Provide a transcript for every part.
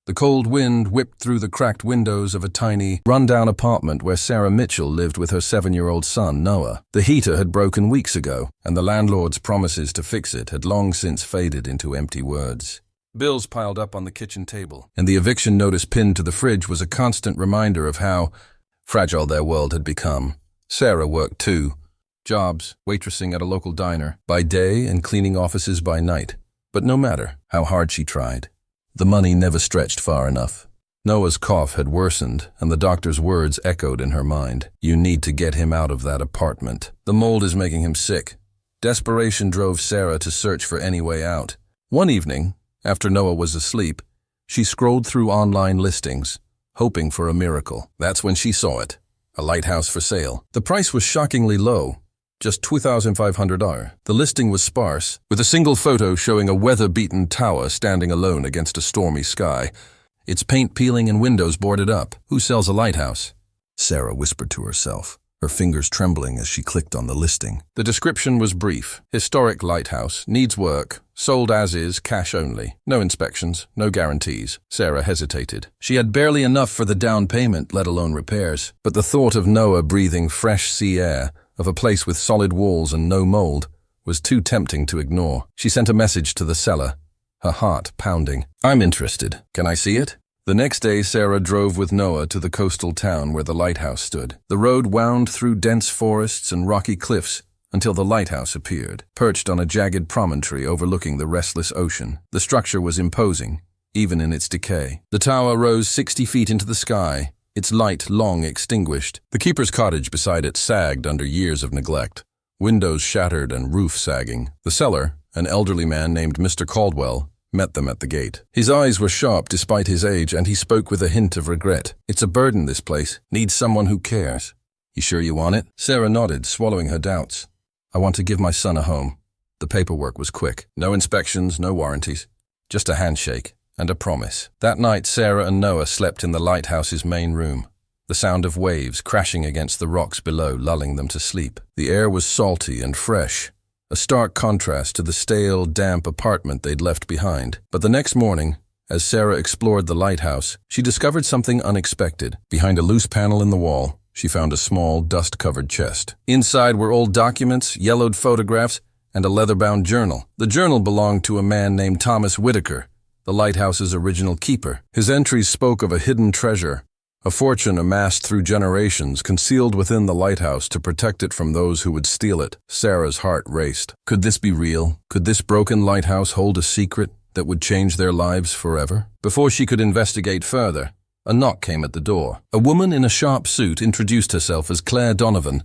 The cold wind whipped through the cracked windows of a tiny, run-down apartment where Sarah Mitchell lived with her 7-year-old son, Noah. The heater had broken weeks ago, and the landlord's promises to fix it had long since faded into empty words. Bills piled up on the kitchen table, and the eviction notice pinned to the fridge was a constant reminder of how fragile their world had become. Sarah worked too. Jobs, waitressing at a local diner by day and cleaning offices by night. But no matter how hard she tried, the money never stretched far enough. Noah's cough had worsened, and the doctor's words echoed in her mind. You need to get him out of that apartment. The mold is making him sick. Desperation drove Sarah to search for any way out. One evening, after Noah was asleep, she scrolled through online listings, hoping for a miracle. That's when she saw it. A lighthouse for sale. The price was shockingly low. Just $2,500. The listing was sparse, with a single photo showing a weather-beaten tower standing alone against a stormy sky, its paint peeling and windows boarded up. Who sells a lighthouse? Sarah whispered to herself, her fingers trembling as she clicked on the listing. The description was brief. Historic lighthouse, needs work, sold as is, cash only. No inspections, no guarantees. Sarah hesitated. She had barely enough for the down payment, let alone repairs. But the thought of Noah breathing fresh sea air, of a place with solid walls and no mold, was too tempting to ignore. She sent a message to the seller, her heart pounding. I'm interested. Can I see it? The next day, Sarah drove with Noah to the coastal town where the lighthouse stood. The road wound through dense forests and rocky cliffs until the lighthouse appeared, perched on a jagged promontory overlooking the restless ocean. The structure was imposing, even in its decay. The tower rose 60 feet into the sky, its light long extinguished. The keeper's cottage beside it sagged under years of neglect, windows shattered and roof sagging. The seller, an elderly man named Mr. Caldwell, met them at the gate. His eyes were sharp despite his age, and he spoke with a hint of regret. It's a burden, this place. Needs someone who cares. You sure you want it? Sarah nodded, swallowing her doubts. I want to give my son a home. The paperwork was quick. No inspections, no warranties. Just a handshake. And a promise. That night, Sarah and Noah slept in the lighthouse's main room, the sound of waves crashing against the rocks below lulling them to sleep. The air was salty and fresh, a stark contrast to the stale, damp apartment they'd left behind. But the next morning, as Sarah explored the lighthouse, she discovered something unexpected. Behind a loose panel in the wall, she found a small, dust-covered chest. Inside were old documents, yellowed photographs, and a leather-bound journal. The journal belonged to a man named Thomas Whitaker, the lighthouse's original keeper. His entries spoke of a hidden treasure, a fortune amassed through generations, concealed within the lighthouse to protect it from those who would steal it. Sarah's heart raced. Could this be real? Could this broken lighthouse hold a secret that would change their lives forever? Before she could investigate further, a knock came at the door. A woman in a sharp suit introduced herself as Claire Donovan,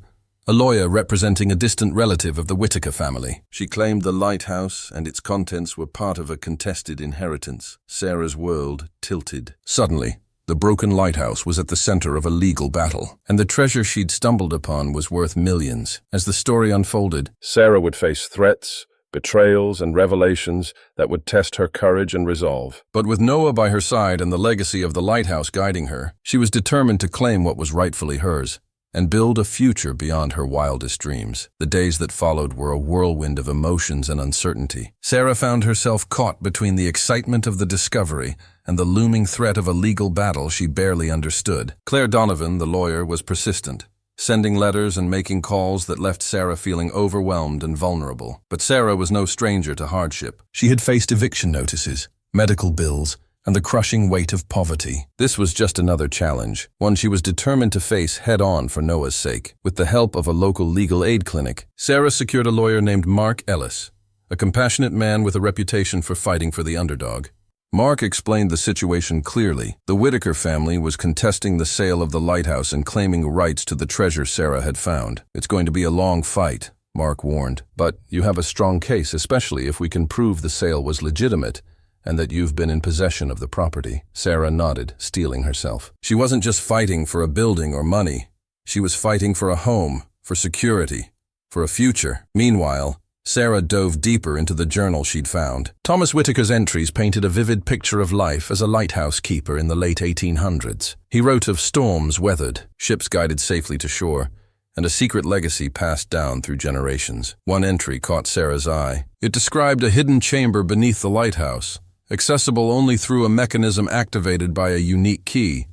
a lawyer representing a distant relative of the Whitaker family. She claimed the lighthouse and its contents were part of a contested inheritance. Sarah's world tilted. Suddenly, the broken lighthouse was at the center of a legal battle, and the treasure she'd stumbled upon was worth millions. As the story unfolded, Sarah would face threats, betrayals, and revelations that would test her courage and resolve. But with Noah by her side and the legacy of the lighthouse guiding her, she was determined to claim what was rightfully hers and build a future beyond her wildest dreams. The days that followed were a whirlwind of emotions and uncertainty. Sarah found herself caught between the excitement of the discovery and the looming threat of a legal battle she barely understood. Claire Donovan, the lawyer, was persistent, sending letters and making calls that left Sarah feeling overwhelmed and vulnerable. But Sarah was no stranger to hardship. She had faced eviction notices, medical bills, and the crushing weight of poverty. This was just another challenge, one she was determined to face head-on for Noah's sake. With the help of a local legal aid clinic, Sarah secured a lawyer named Mark Ellis, a compassionate man with a reputation for fighting for the underdog. Mark explained the situation clearly. The Whitaker family was contesting the sale of the lighthouse and claiming rights to the treasure Sarah had found. It's going to be a long fight, Mark warned, but you have a strong case, especially if we can prove the sale was legitimate and that you've been in possession of the property. Sarah nodded, steeling herself. She wasn't just fighting for a building or money. She was fighting for a home, for security, for a future. Meanwhile, Sarah dove deeper into the journal she'd found. Thomas Whitaker's entries painted a vivid picture of life as a lighthouse keeper in the late 1800s. He wrote of storms weathered, ships guided safely to shore, and a secret legacy passed down through generations. One entry caught Sarah's eye. It described a hidden chamber beneath the lighthouse, accessible only through a mechanism activated by a unique key,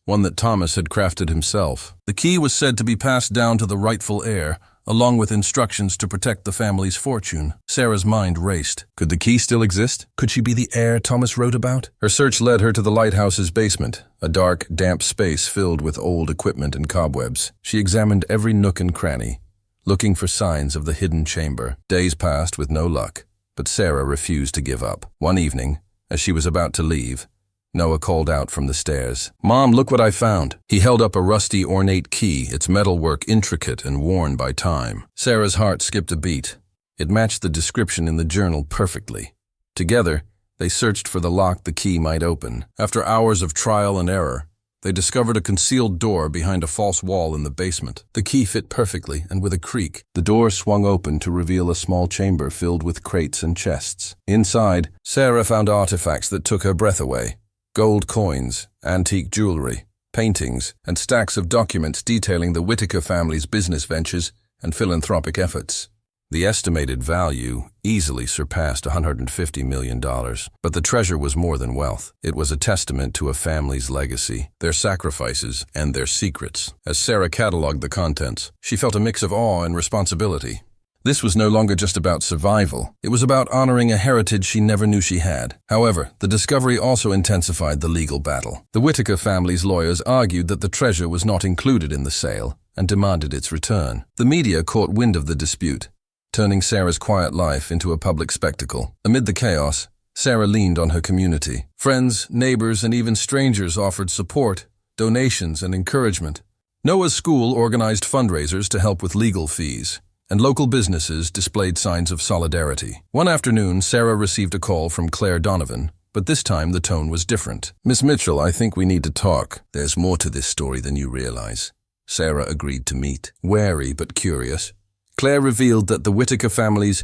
one that Thomas had crafted himself. The key was said to be passed down to the rightful heir, along with instructions to protect the family's fortune. Sarah's mind raced. Could the key still exist? Could she be the heir Thomas wrote about? Her search led her to the lighthouse's basement, a dark, damp space filled with old equipment and cobwebs. She examined every nook and cranny, looking for signs of the hidden chamber. Days passed with no luck, but Sarah refused to give up. One evening, as she was about to leave, Noah called out from the stairs. "Mom, look what I found." He held up a rusty, ornate key, its metalwork intricate and worn by time. Sarah's heart skipped a beat. It matched the description in the journal perfectly. Together, they searched for the lock the key might open. After hours of trial and error, they discovered a concealed door behind a false wall in the basement. The key fit perfectly, and with a creak, the door swung open to reveal a small chamber filled with crates and chests. Inside, Sarah found artifacts that took her breath away. Gold coins, antique jewelry, paintings, and stacks of documents detailing the Whitaker family's business ventures and philanthropic efforts. The estimated value easily surpassed $150 million, but the treasure was more than wealth. It was a testament to a family's legacy, their sacrifices, and their secrets. As Sarah cataloged the contents, she felt a mix of awe and responsibility. This was no longer just about survival. It was about honoring a heritage she never knew she had. However, the discovery also intensified the legal battle. The Whitaker family's lawyers argued that the treasure was not included in the sale and demanded its return. The media caught wind of the dispute, turning Sarah's quiet life into a public spectacle. Amid the chaos, Sarah leaned on her community. Friends, neighbors, and even strangers offered support, donations, and encouragement. Noah's school organized fundraisers to help with legal fees, and local businesses displayed signs of solidarity. One afternoon, Sarah received a call from Claire Donovan, but this time the tone was different. "Miss Mitchell, I think we need to talk. There's more to this story than you realize." Sarah agreed to meet. Wary but curious, Claire revealed that the Whitaker family's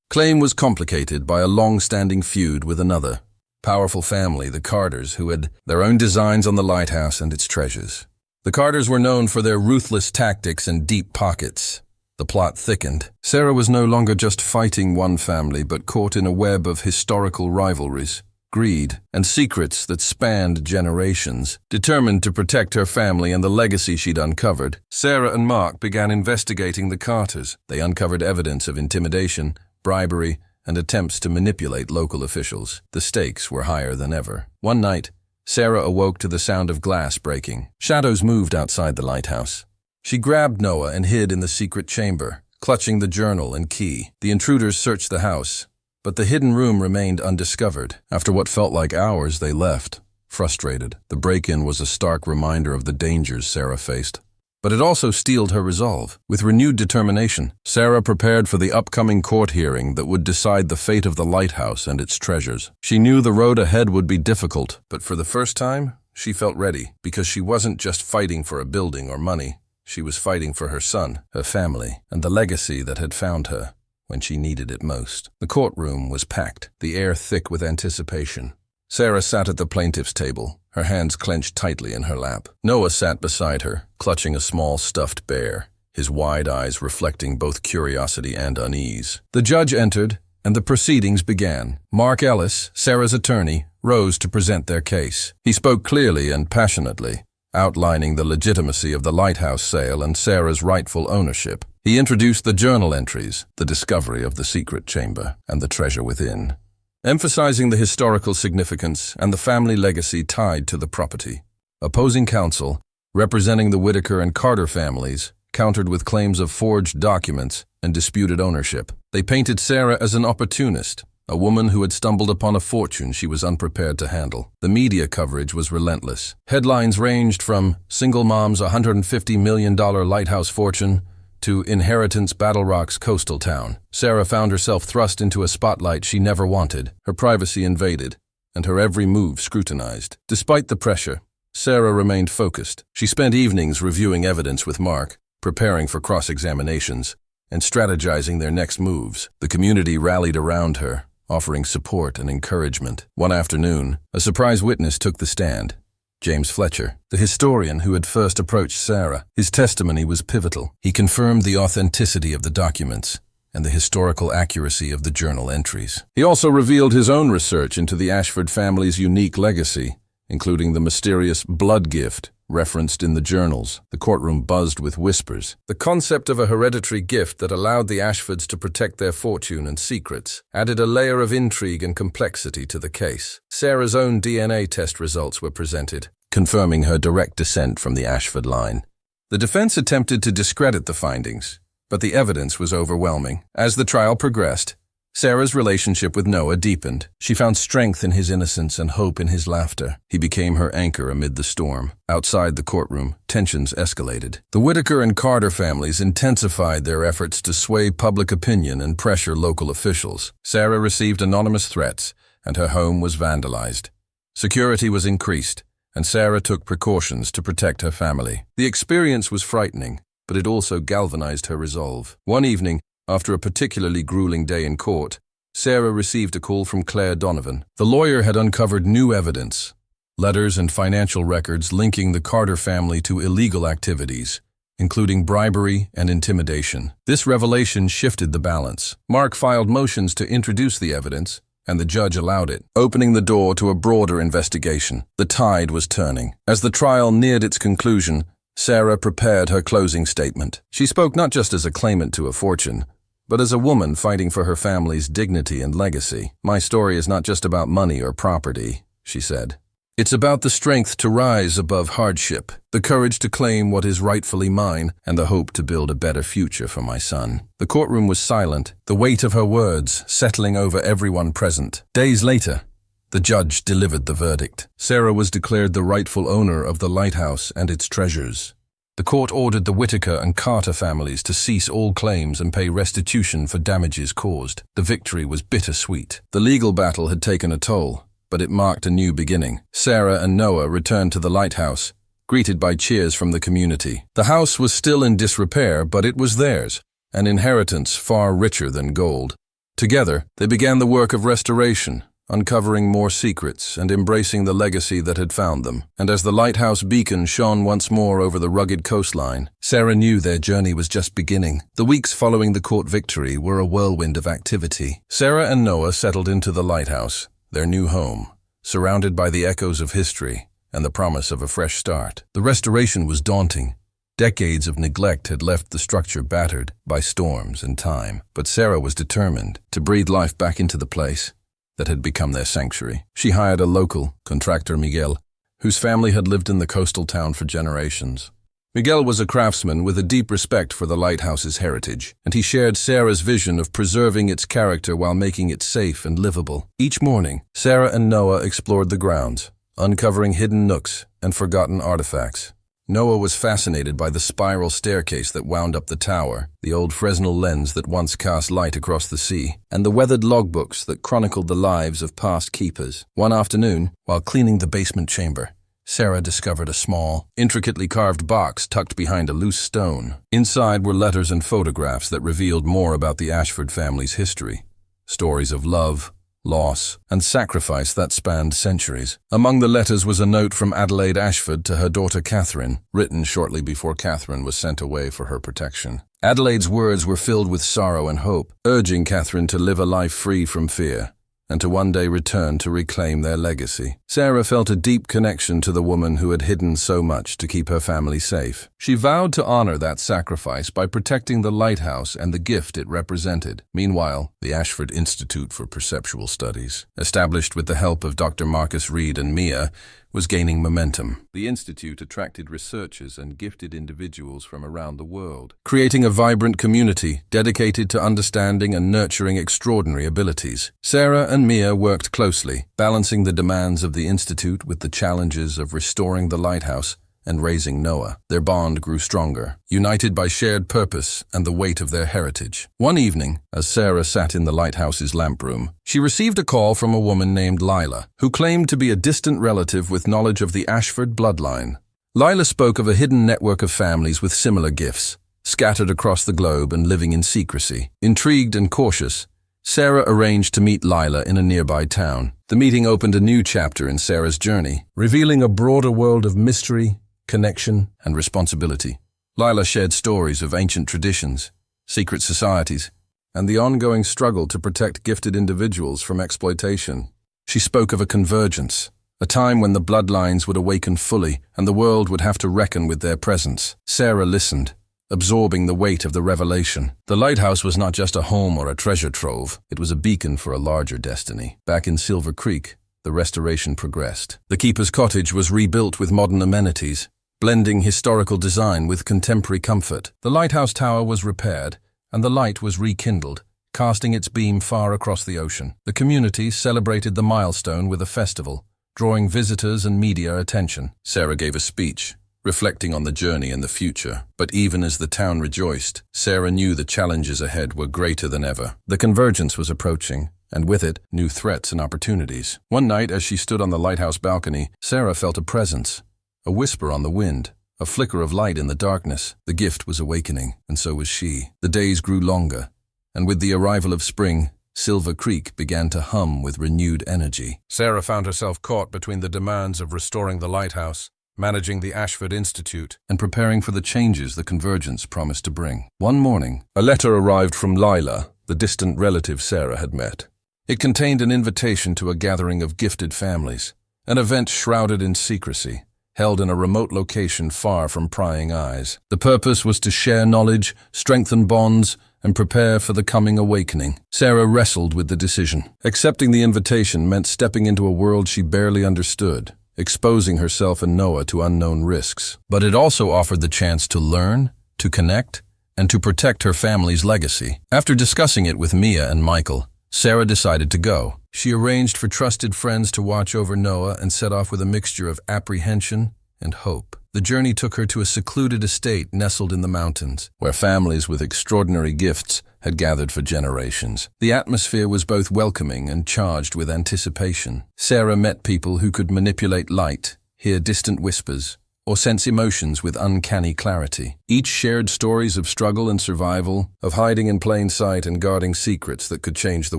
claim was complicated by a long-standing feud with another powerful family, the Carters, who had their own designs on the lighthouse and its treasures. The Carters were known for their ruthless tactics and deep pockets. The plot thickened. Sarah was no longer just fighting one family, but caught in a web of historical rivalries, greed, and secrets that spanned generations. Determined to protect her family and the legacy she'd uncovered, Sarah and Mark began investigating the Carters. They uncovered evidence of intimidation, bribery, and attempts to manipulate local officials. The stakes were higher than ever. One night, Sarah awoke to the sound of glass breaking. Shadows moved outside the lighthouse. She grabbed Noah and hid in the secret chamber, clutching the journal and key. The intruders searched the house, but the hidden room remained undiscovered. After what felt like hours, they left, frustrated. The break-in was a stark reminder of the dangers Sarah faced. But it also steeled her resolve. With renewed determination, Sarah prepared for the upcoming court hearing that would decide the fate of the lighthouse and its treasures. She knew the road ahead would be difficult, but for the first time, she felt ready, because she wasn't just fighting for a building or money. She was fighting for her son, her family, and the legacy that had found her when she needed it most. The courtroom was packed, the air thick with anticipation. Sarah sat at the plaintiff's table, her hands clenched tightly in her lap. Noah sat beside her, clutching a small stuffed bear, his wide eyes reflecting both curiosity and unease. The judge entered, and the proceedings began. Mark Ellis, Sarah's attorney, rose to present their case. He spoke clearly and passionately, outlining the legitimacy of the lighthouse sale and Sarah's rightful ownership. He introduced the journal entries, the discovery of the secret chamber, and the treasure within, emphasizing the historical significance and the family legacy tied to the property. Opposing counsel, representing the Whitaker and Carter families, countered with claims of forged documents and disputed ownership. They painted Sarah as an opportunist, a woman who had stumbled upon a fortune she was unprepared to handle. The media coverage was relentless. Headlines ranged from "Single Mom's $150 million lighthouse fortune" to "Inheritance Battle Rock's coastal town." Sarah found herself thrust into a spotlight she never wanted, her privacy invaded, and her every move scrutinized. Despite the pressure, Sarah remained focused. She spent evenings reviewing evidence with Mark, preparing for cross-examinations, and strategizing their next moves. The community rallied around her, offering support and encouragement. One afternoon, a surprise witness took the stand. James Fletcher, the historian who had first approached Sarah. His testimony was pivotal. He confirmed the authenticity of the documents and the historical accuracy of the journal entries. He also revealed his own research into the Ashford family's unique legacy, including the mysterious blood gift referenced in the journals. The courtroom buzzed with whispers. The concept of a hereditary gift that allowed the Ashfords to protect their fortune and secrets added a layer of intrigue and complexity to the case. Sarah's own DNA test results were presented, confirming her direct descent from the Ashford line. The defense attempted to discredit the findings, but the evidence was overwhelming. As the trial progressed, Sarah's relationship with Noah deepened. She found strength in his innocence and hope in his laughter. He became her anchor amid the storm. Outside the courtroom, tensions escalated. The Whitaker and Carter families intensified their efforts to sway public opinion and pressure local officials. Sarah received anonymous threats, and her home was vandalized. Security was increased, and Sarah took precautions to protect her family. The experience was frightening, but it also galvanized her resolve. One evening, after a particularly grueling day in court, Sarah received a call from Claire Donovan. The lawyer had uncovered new evidence, letters and financial records linking the Carter family to illegal activities, including bribery and intimidation. This revelation shifted the balance. Mark filed motions to introduce the evidence, and the judge allowed it, opening the door to a broader investigation. The tide was turning. As the trial neared its conclusion, Sarah prepared her closing statement. She spoke not just as a claimant to a fortune, but as a woman fighting for her family's dignity and legacy. "My story is not just about money or property," she said. "It's about the strength to rise above hardship, the courage to claim what is rightfully mine, and the hope to build a better future for my son." The courtroom was silent, the weight of her words settling over everyone present. Days later, the judge delivered the verdict. Sarah was declared the rightful owner of the lighthouse and its treasures. The court ordered the Whitaker and Carter families to cease all claims and pay restitution for damages caused. The victory was bittersweet. The legal battle had taken a toll, but it marked a new beginning. Sarah and Noah returned to the lighthouse, greeted by cheers from the community. The house was still in disrepair, but it was theirs, an inheritance far richer than gold. Together, they began the work of restoration, uncovering more secrets and embracing the legacy that had found them. And as the lighthouse beacon shone once more over the rugged coastline, Sarah knew their journey was just beginning. The weeks following the court victory were a whirlwind of activity. Sarah and Noah settled into the lighthouse, their new home, surrounded by the echoes of history and the promise of a fresh start. The restoration was daunting. Decades of neglect had left the structure battered by storms and time, but Sarah was determined to breathe life back into the place that had become their sanctuary. She hired a local contractor, Miguel, whose family had lived in the coastal town for generations. Miguel was a craftsman with a deep respect for the lighthouse's heritage, and he shared Sarah's vision of preserving its character while making it safe and livable. Each morning, Sarah and Noah explored the grounds, uncovering hidden nooks and forgotten artifacts. Noah was fascinated by the spiral staircase that wound up the tower, the old Fresnel lens that once cast light across the sea, and the weathered logbooks that chronicled the lives of past keepers. One afternoon, while cleaning the basement chamber, Sarah discovered a small, intricately carved box tucked behind a loose stone. Inside were letters and photographs that revealed more about the Ashford family's history. Stories of love, loss, and sacrifice that spanned centuries. Among the letters was a note from Adelaide Ashford to her daughter Catherine, written shortly before Catherine was sent away for her protection. Adelaide's words were filled with sorrow and hope, urging Catherine to live a life free from fear, and to one day return to reclaim their legacy. Sarah felt a deep connection to the woman who had hidden so much to keep her family safe. She vowed to honor that sacrifice by protecting the lighthouse and the gift it represented. Meanwhile, the Ashford Institute for Perceptual Studies, established with the help of Dr. Marcus Reed and Mia, was gaining momentum. The institute attracted researchers and gifted individuals from around the world, creating a vibrant community dedicated to understanding and nurturing extraordinary abilities. Sarah and Mia worked closely, balancing the demands of the institute with the challenges of restoring the lighthouse and raising Noah. Their bond grew stronger, united by shared purpose and the weight of their heritage. One evening, as Sarah sat in the lighthouse's lamp room, she received a call from a woman named Lila, who claimed to be a distant relative with knowledge of the Ashford bloodline. Lila spoke of a hidden network of families with similar gifts, scattered across the globe and living in secrecy. Intrigued and cautious, Sarah arranged to meet Lila in a nearby town. The meeting opened a new chapter in Sarah's journey, revealing a broader world of mystery, connection, and responsibility. Lila shared stories of ancient traditions, secret societies, and the ongoing struggle to protect gifted individuals from exploitation. She spoke of a convergence, a time when the bloodlines would awaken fully and the world would have to reckon with their presence. Sarah listened, absorbing the weight of the revelation. The lighthouse was not just a home or a treasure trove, it was a beacon for a larger destiny. Back in Silver Creek, the restoration progressed. The keeper's cottage was rebuilt with modern amenities, blending historical design with contemporary comfort. The lighthouse tower was repaired, and the light was rekindled, casting its beam far across the ocean. The community celebrated the milestone with a festival, drawing visitors and media attention. Sarah gave a speech, reflecting on the journey and the future. But even as the town rejoiced, Sarah knew the challenges ahead were greater than ever. The convergence was approaching, and with it, new threats and opportunities. One night, as she stood on the lighthouse balcony, Sarah felt a presence, a whisper on the wind, a flicker of light in the darkness. The gift was awakening, and so was she. The days grew longer, and with the arrival of spring, Silver Creek began to hum with renewed energy. Sarah found herself caught between the demands of restoring the lighthouse, managing the Ashford Institute, and preparing for the changes the convergence promised to bring. One morning, a letter arrived from Lila, the distant relative Sarah had met. It contained an invitation to a gathering of gifted families, an event shrouded in secrecy, held in a remote location far from prying eyes. The purpose was to share knowledge, strengthen bonds, and prepare for the coming awakening. Sarah wrestled with the decision. Accepting the invitation meant stepping into a world she barely understood, exposing herself and Noah to unknown risks. But it also offered the chance to learn, to connect, and to protect her family's legacy. After discussing it with Mia and Michael, Sarah decided to go. She arranged for trusted friends to watch over Noah and set off with a mixture of apprehension and hope. The journey took her to a secluded estate nestled in the mountains, where families with extraordinary gifts had gathered for generations. The atmosphere was both welcoming and charged with anticipation. Sarah met people who could manipulate light, hear distant whispers, or sense emotions with uncanny clarity. Each shared stories of struggle and survival, of hiding in plain sight and guarding secrets that could change the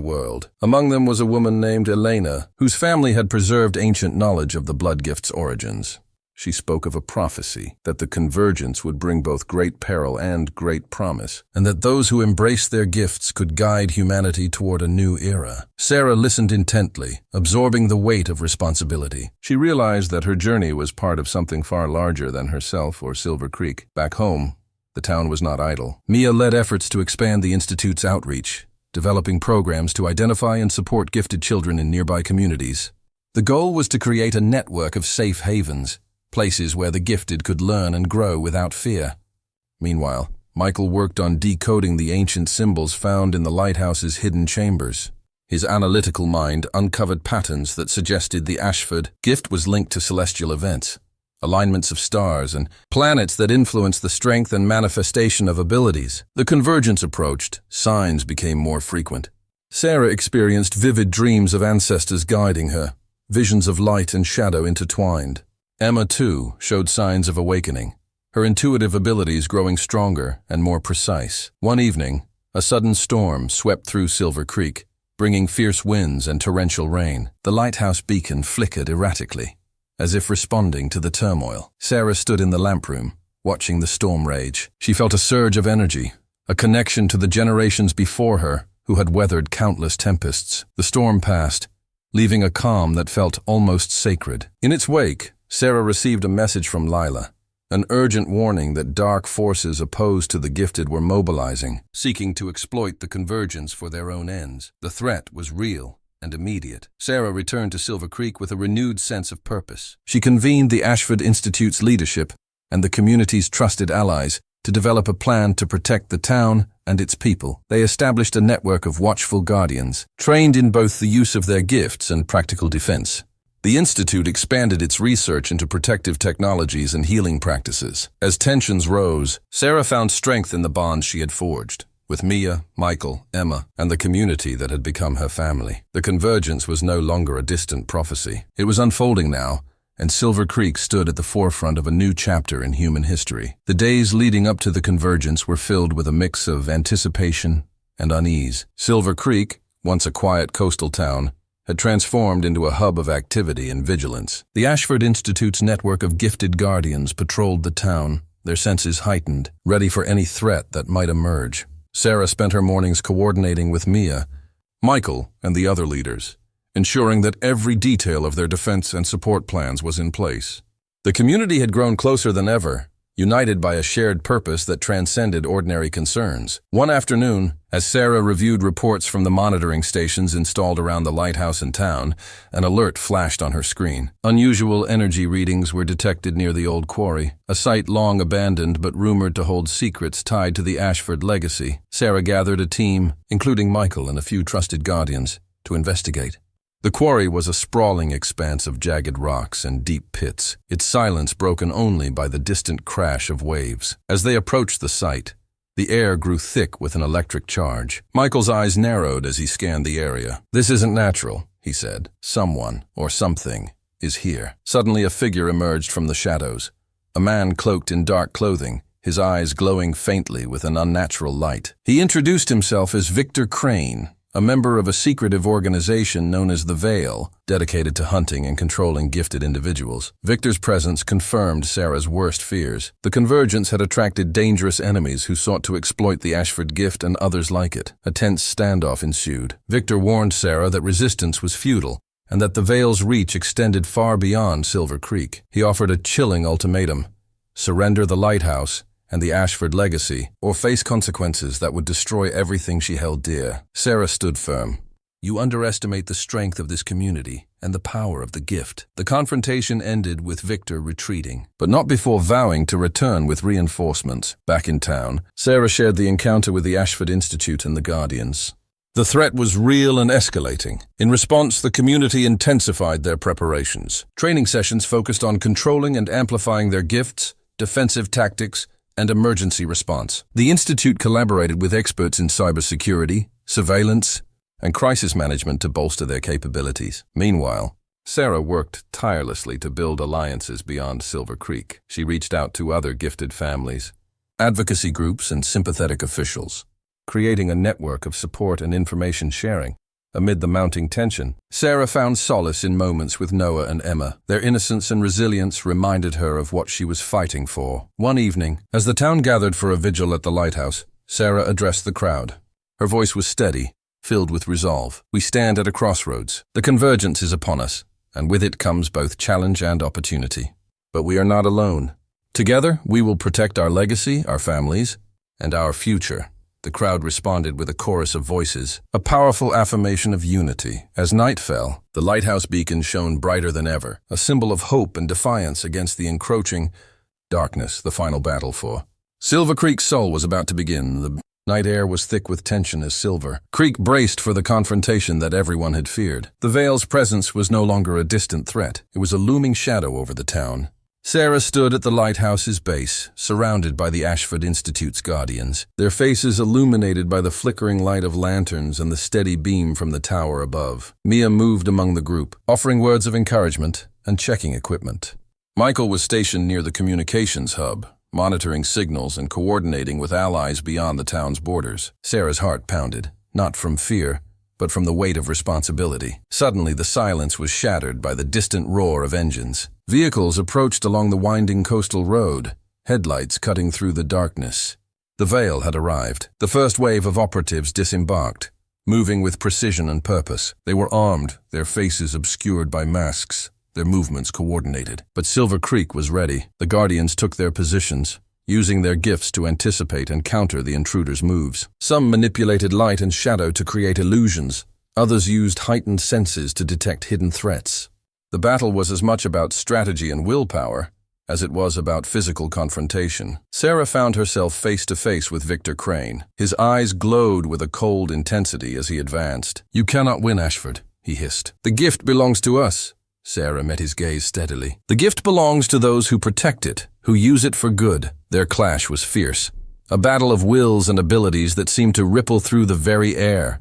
world. Among them was a woman named Elena, whose family had preserved ancient knowledge of the blood gift's origins. She spoke of a prophecy that the convergence would bring both great peril and great promise, and that those who embraced their gifts could guide humanity toward a new era. Sarah listened intently, absorbing the weight of responsibility. She realized that her journey was part of something far larger than herself or Silver Creek. Back home, the town was not idle. Mia led efforts to expand the Institute's outreach, developing programs to identify and support gifted children in nearby communities. The goal was to create a network of safe havens, places where the gifted could learn and grow without fear. Meanwhile, Michael worked on decoding the ancient symbols found in the lighthouse's hidden chambers. His analytical mind uncovered patterns that suggested the Ashford gift was linked to celestial events, alignments of stars and planets that influenced the strength and manifestation of abilities. The convergence approached, signs became more frequent. Sarah experienced vivid dreams of ancestors guiding her, visions of light and shadow intertwined. Emma, too, showed signs of awakening, her intuitive abilities growing stronger and more precise. One evening, a sudden storm swept through Silver Creek, bringing fierce winds and torrential rain. The lighthouse beacon flickered erratically, as if responding to the turmoil. Sarah stood in the lamp room, watching the storm rage. She felt a surge of energy, a connection to the generations before her who had weathered countless tempests. The storm passed, leaving a calm that felt almost sacred. In its wake, Sarah received a message from Lila, an urgent warning that dark forces opposed to the gifted were mobilizing, seeking to exploit the convergence for their own ends. The threat was real and immediate. Sarah returned to Silver Creek with a renewed sense of purpose. She convened the Ashford Institute's leadership and the community's trusted allies to develop a plan to protect the town and its people. They established a network of watchful guardians, trained in both the use of their gifts and practical defense. The Institute expanded its research into protective technologies and healing practices. As tensions rose, Sarah found strength in the bonds she had forged, with Mia, Michael, Emma, and the community that had become her family. The convergence was no longer a distant prophecy. It was unfolding now, and Silver Creek stood at the forefront of a new chapter in human history. The days leading up to the convergence were filled with a mix of anticipation and unease. Silver Creek, once a quiet coastal town, had transformed into a hub of activity and vigilance. The Ashford Institute's network of gifted guardians patrolled the town, their senses heightened, ready for any threat that might emerge. Sarah spent her mornings coordinating with Mia, Michael, and the other leaders, ensuring that every detail of their defense and support plans was in place. The community had grown closer than ever, united by a shared purpose that transcended ordinary concerns. One afternoon, as Sarah reviewed reports from the monitoring stations installed around the lighthouse in town, an alert flashed on her screen. Unusual energy readings were detected near the old quarry, a site long abandoned but rumored to hold secrets tied to the Ashford legacy. Sarah gathered a team, including Michael and a few trusted guardians, to investigate. The quarry was a sprawling expanse of jagged rocks and deep pits, its silence broken only by the distant crash of waves. As they approached the site, the air grew thick with an electric charge. Michael's eyes narrowed as he scanned the area. "This isn't natural," he said. "Someone, or something, is here." Suddenly a figure emerged from the shadows. A man cloaked in dark clothing, his eyes glowing faintly with an unnatural light. He introduced himself as Victor Crane, a member of a secretive organization known as the Veil, dedicated to hunting and controlling gifted individuals. Victor's presence confirmed Sarah's worst fears. The Convergence had attracted dangerous enemies who sought to exploit the Ashford gift and others like it. A tense standoff ensued. Victor warned Sarah that resistance was futile, and that the Veil's reach extended far beyond Silver Creek. He offered a chilling ultimatum: surrender the lighthouse and the Ashford legacy, or face consequences that would destroy everything she held dear. Sarah stood firm. "You underestimate the strength of this community and the power of the gift." The confrontation ended with Victor retreating, but not before vowing to return with reinforcements. Back in town, Sarah shared the encounter with the Ashford Institute and the Guardians. The threat was real and escalating. In response, the community intensified their preparations. Training sessions focused on controlling and amplifying their gifts, defensive tactics, and emergency response. The Institute collaborated with experts in cybersecurity, surveillance, and crisis management to bolster their capabilities. Meanwhile, Sarah worked tirelessly to build alliances beyond Silver Creek. She reached out to other gifted families, advocacy groups, and sympathetic officials, creating a network of support and information sharing. Amid the mounting tension, Sarah found solace in moments with Noah and Emma. Their innocence and resilience reminded her of what she was fighting for. One evening, as the town gathered for a vigil at the lighthouse, Sarah addressed the crowd. Her voice was steady, filled with resolve. "We stand at a crossroads. The Convergence is upon us, and with it comes both challenge and opportunity. But we are not alone. Together, we will protect our legacy, our families, and our future." The crowd responded with a chorus of voices, a powerful affirmation of unity. As night fell, the lighthouse beacon shone brighter than ever, a symbol of hope and defiance against the encroaching darkness the final battle for. Silver Creek's soul was about to begin. The night air was thick with tension as Silver Creek braced for the confrontation that everyone had feared. The Veil's presence was no longer a distant threat. It was a looming shadow over the town. Sarah stood at the lighthouse's base, surrounded by the Ashford Institute's guardians, their faces illuminated by the flickering light of lanterns and the steady beam from the tower above. Mia moved among the group, offering words of encouragement and checking equipment. Michael was stationed near the communications hub, monitoring signals and coordinating with allies beyond the town's borders. Sarah's heart pounded, not from fear, but from the weight of responsibility. Suddenly, the silence was shattered by the distant roar of engines. Vehicles approached along the winding coastal road, headlights cutting through the darkness. The Veil had arrived. The first wave of operatives disembarked, moving with precision and purpose. They were armed, their faces obscured by masks, their movements coordinated. But Silver Creek was ready. The Guardians took their positions, using their gifts to anticipate and counter the intruders' moves. Some manipulated light and shadow to create illusions. Others used heightened senses to detect hidden threats. The battle was as much about strategy and willpower as it was about physical confrontation. Sarah found herself face to face with Victor Crane. His eyes glowed with a cold intensity as he advanced. "You cannot win, Ashford," he hissed. "The gift belongs to us." Sarah met his gaze steadily. "The gift belongs to those who protect it, who use it for good." Their clash was fierce, a battle of wills and abilities that seemed to ripple through the very air.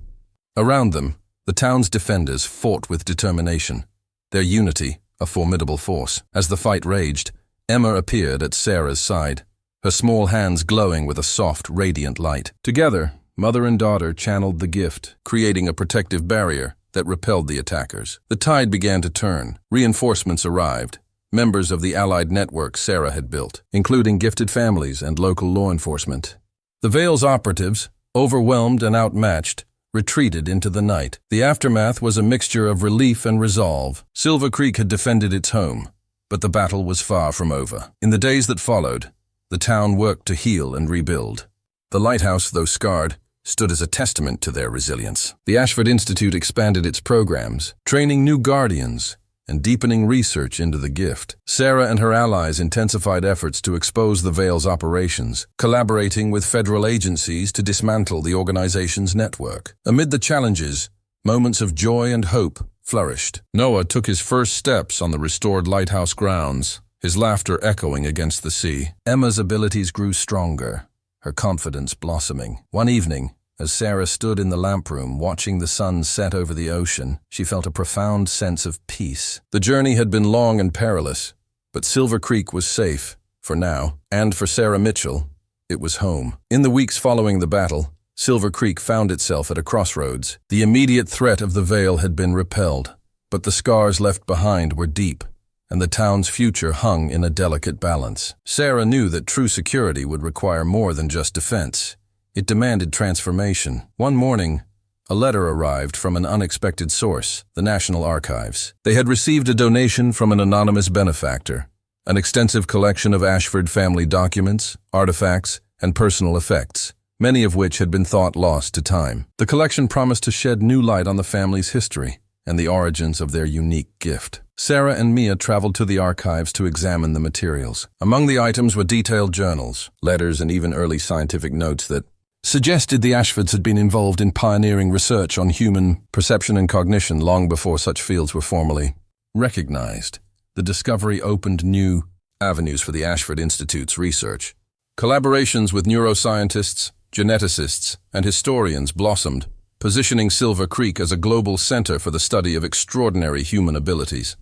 Around them, the town's defenders fought with determination, their unity a formidable force. As the fight raged, Emma appeared at Sarah's side, her small hands glowing with a soft, radiant light. Together, mother and daughter channeled the gift, creating a protective barrier that repelled the attackers. The tide began to turn. Reinforcements arrived, members of the allied network Sarah had built, including gifted families and local law enforcement. The Veil's operatives, overwhelmed and outmatched, retreated into the night. The aftermath was a mixture of relief and resolve. Silver Creek had defended its home, but the battle was far from over. In the days that followed, the town worked to heal and rebuild. The lighthouse, though scarred, stood as a testament to their resilience. The Ashford Institute expanded its programs, training new guardians and deepening research into the gift. Sarah and her allies intensified efforts to expose the Vale's operations, collaborating with federal agencies to dismantle the organization's network. Amid the challenges, moments of joy and hope flourished. Noah took his first steps on the restored lighthouse grounds, his laughter echoing against the sea. Emma's abilities grew stronger, her confidence blossoming. One evening, as Sarah stood in the lamp room watching the sun set over the ocean, she felt a profound sense of peace. The journey had been long and perilous, but Silver Creek was safe, for now, and for Sarah Mitchell, it was home. In the weeks following the battle, Silver Creek found itself at a crossroads. The immediate threat of the Vale had been repelled, but the scars left behind were deep, and the town's future hung in a delicate balance. Sarah knew that true security would require more than just defense. It demanded transformation. One morning, a letter arrived from an unexpected source, the National Archives. They had received a donation from an anonymous benefactor, an extensive collection of Ashford family documents, artifacts, and personal effects, many of which had been thought lost to time. The collection promised to shed new light on the family's history and the origins of their unique gift. Sarah and Mia traveled to the archives to examine the materials. Among the items were detailed journals, letters, and even early scientific notes that suggested the Ashfords had been involved in pioneering research on human perception and cognition long before such fields were formally recognized. The discovery opened new avenues for the Ashford Institute's research. Collaborations with neuroscientists, geneticists, and historians blossomed, positioning Silver Creek as a global center for the study of extraordinary human abilities.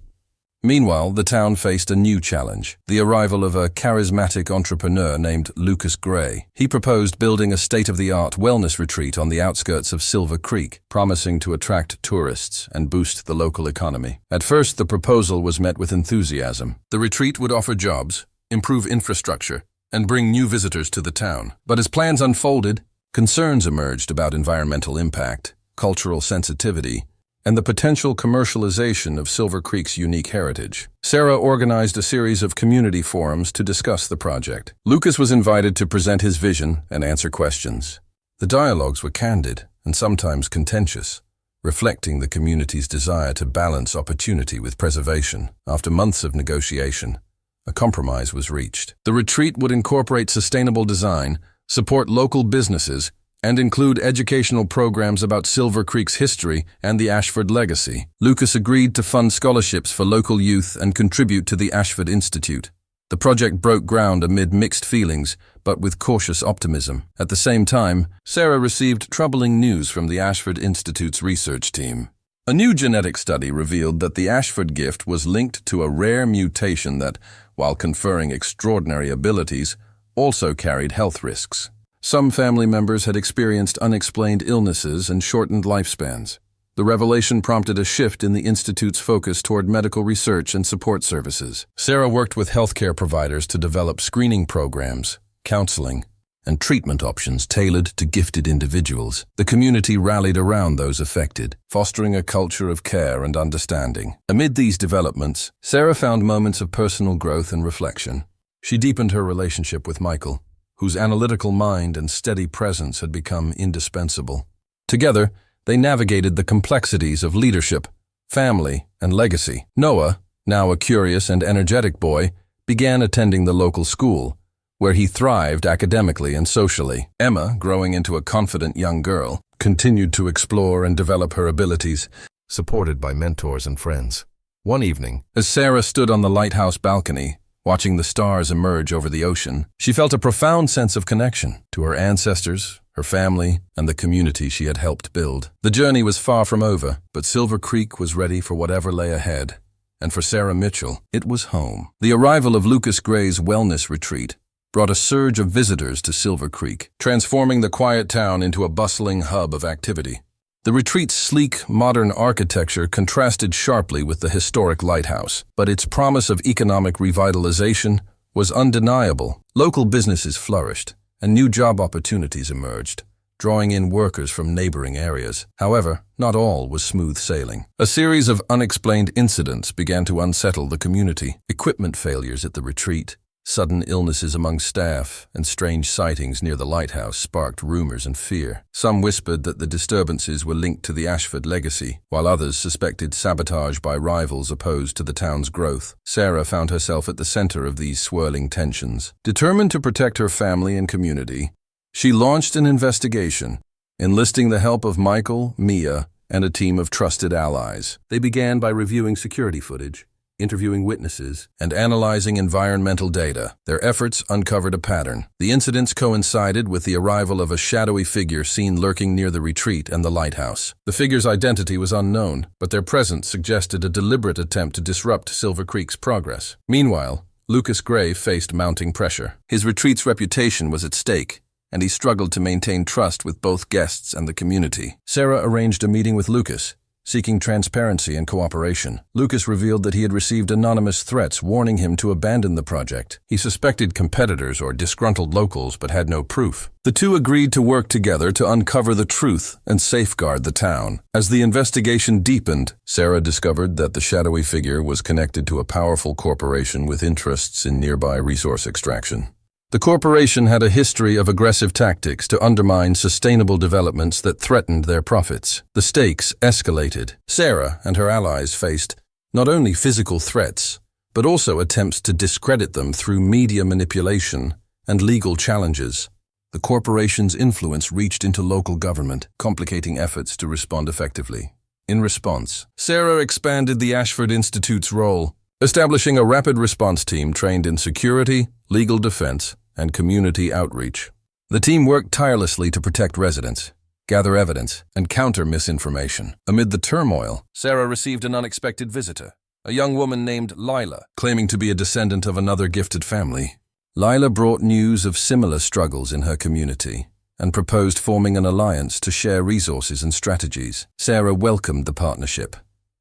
Meanwhile, the town faced a new challenge, the arrival of a charismatic entrepreneur named Lucas Gray. He proposed building a state-of-the-art wellness retreat on the outskirts of Silver Creek, promising to attract tourists and boost the local economy. At first, the proposal was met with enthusiasm. The retreat would offer jobs, improve infrastructure, and bring new visitors to the town. But as plans unfolded, concerns emerged about environmental impact, cultural sensitivity, and the potential commercialization of Silver Creek's unique heritage. Sarah organized a series of community forums to discuss the project. Lucas was invited to present his vision and answer questions. The dialogues were candid and sometimes contentious, reflecting the community's desire to balance opportunity with preservation. After months of negotiation, a compromise was reached. The retreat would incorporate sustainable design, support local businesses, and include educational programs about Silver Creek's history and the Ashford legacy. Lucas agreed to fund scholarships for local youth and contribute to the Ashford Institute. The project broke ground amid mixed feelings, but with cautious optimism. At the same time, Sarah received troubling news from the Ashford Institute's research team. A new genetic study revealed that the Ashford gift was linked to a rare mutation that, while conferring extraordinary abilities, also carried health risks. Some family members had experienced unexplained illnesses and shortened lifespans. The revelation prompted a shift in the Institute's focus toward medical research and support services. Sarah worked with healthcare providers to develop screening programs, counseling, and treatment options tailored to gifted individuals. The community rallied around those affected, fostering a culture of care and understanding. Amid these developments, Sarah found moments of personal growth and reflection. She deepened her relationship with Michael, whose analytical mind and steady presence had become indispensable. Together, they navigated the complexities of leadership, family, and legacy. Noah, now a curious and energetic boy, began attending the local school, where he thrived academically and socially. Emma, growing into a confident young girl, continued to explore and develop her abilities, supported by mentors and friends. One evening, as Sarah stood on the lighthouse balcony, watching the stars emerge over the ocean, she felt a profound sense of connection to her ancestors, her family, and the community she had helped build. The journey was far from over, but Silver Creek was ready for whatever lay ahead. And for Sarah Mitchell, it was home. The arrival of Lucas Gray's wellness retreat brought a surge of visitors to Silver Creek, transforming the quiet town into a bustling hub of activity. The retreat's sleek, modern architecture contrasted sharply with the historic lighthouse, but its promise of economic revitalization was undeniable. Local businesses flourished, and new job opportunities emerged, drawing in workers from neighboring areas. However, not all was smooth sailing. A series of unexplained incidents began to unsettle the community. Equipment failures at the retreat, sudden illnesses among staff, and strange sightings near the lighthouse sparked rumors and fear. Some whispered that the disturbances were linked to the Ashford legacy, while others suspected sabotage by rivals opposed to the town's growth. Sarah found herself at the center of these swirling tensions. Determined to protect her family and community, she launched an investigation, enlisting the help of Michael, Mia, and a team of trusted allies. They began by reviewing security footage, interviewing witnesses, and analyzing environmental data. Their efforts uncovered a pattern. The incidents coincided with the arrival of a shadowy figure seen lurking near the retreat and the lighthouse. The figure's identity was unknown, but their presence suggested a deliberate attempt to disrupt Silver Creek's progress. Meanwhile, Lucas Gray faced mounting pressure. His retreat's reputation was at stake, and he struggled to maintain trust with both guests and the community. Sarah arranged a meeting with Lucas, seeking transparency and cooperation. Lucas revealed that he had received anonymous threats warning him to abandon the project. He suspected competitors or disgruntled locals but had no proof. The two agreed to work together to uncover the truth and safeguard the town. As the investigation deepened, Sarah discovered that the shadowy figure was connected to a powerful corporation with interests in nearby resource extraction. The corporation had a history of aggressive tactics to undermine sustainable developments that threatened their profits. The stakes escalated. Sarah and her allies faced not only physical threats, but also attempts to discredit them through media manipulation and legal challenges. The corporation's influence reached into local government, complicating efforts to respond effectively. In response, Sarah expanded the Ashford Institute's role, establishing a rapid response team trained in security, legal defense, and community outreach. The team worked tirelessly to protect residents, gather evidence, and counter misinformation. Amid the turmoil, Sarah received an unexpected visitor, a young woman named Lila, claiming to be a descendant of another gifted family. Lila brought news of similar struggles in her community and proposed forming an alliance to share resources and strategies. Sarah welcomed the partnership,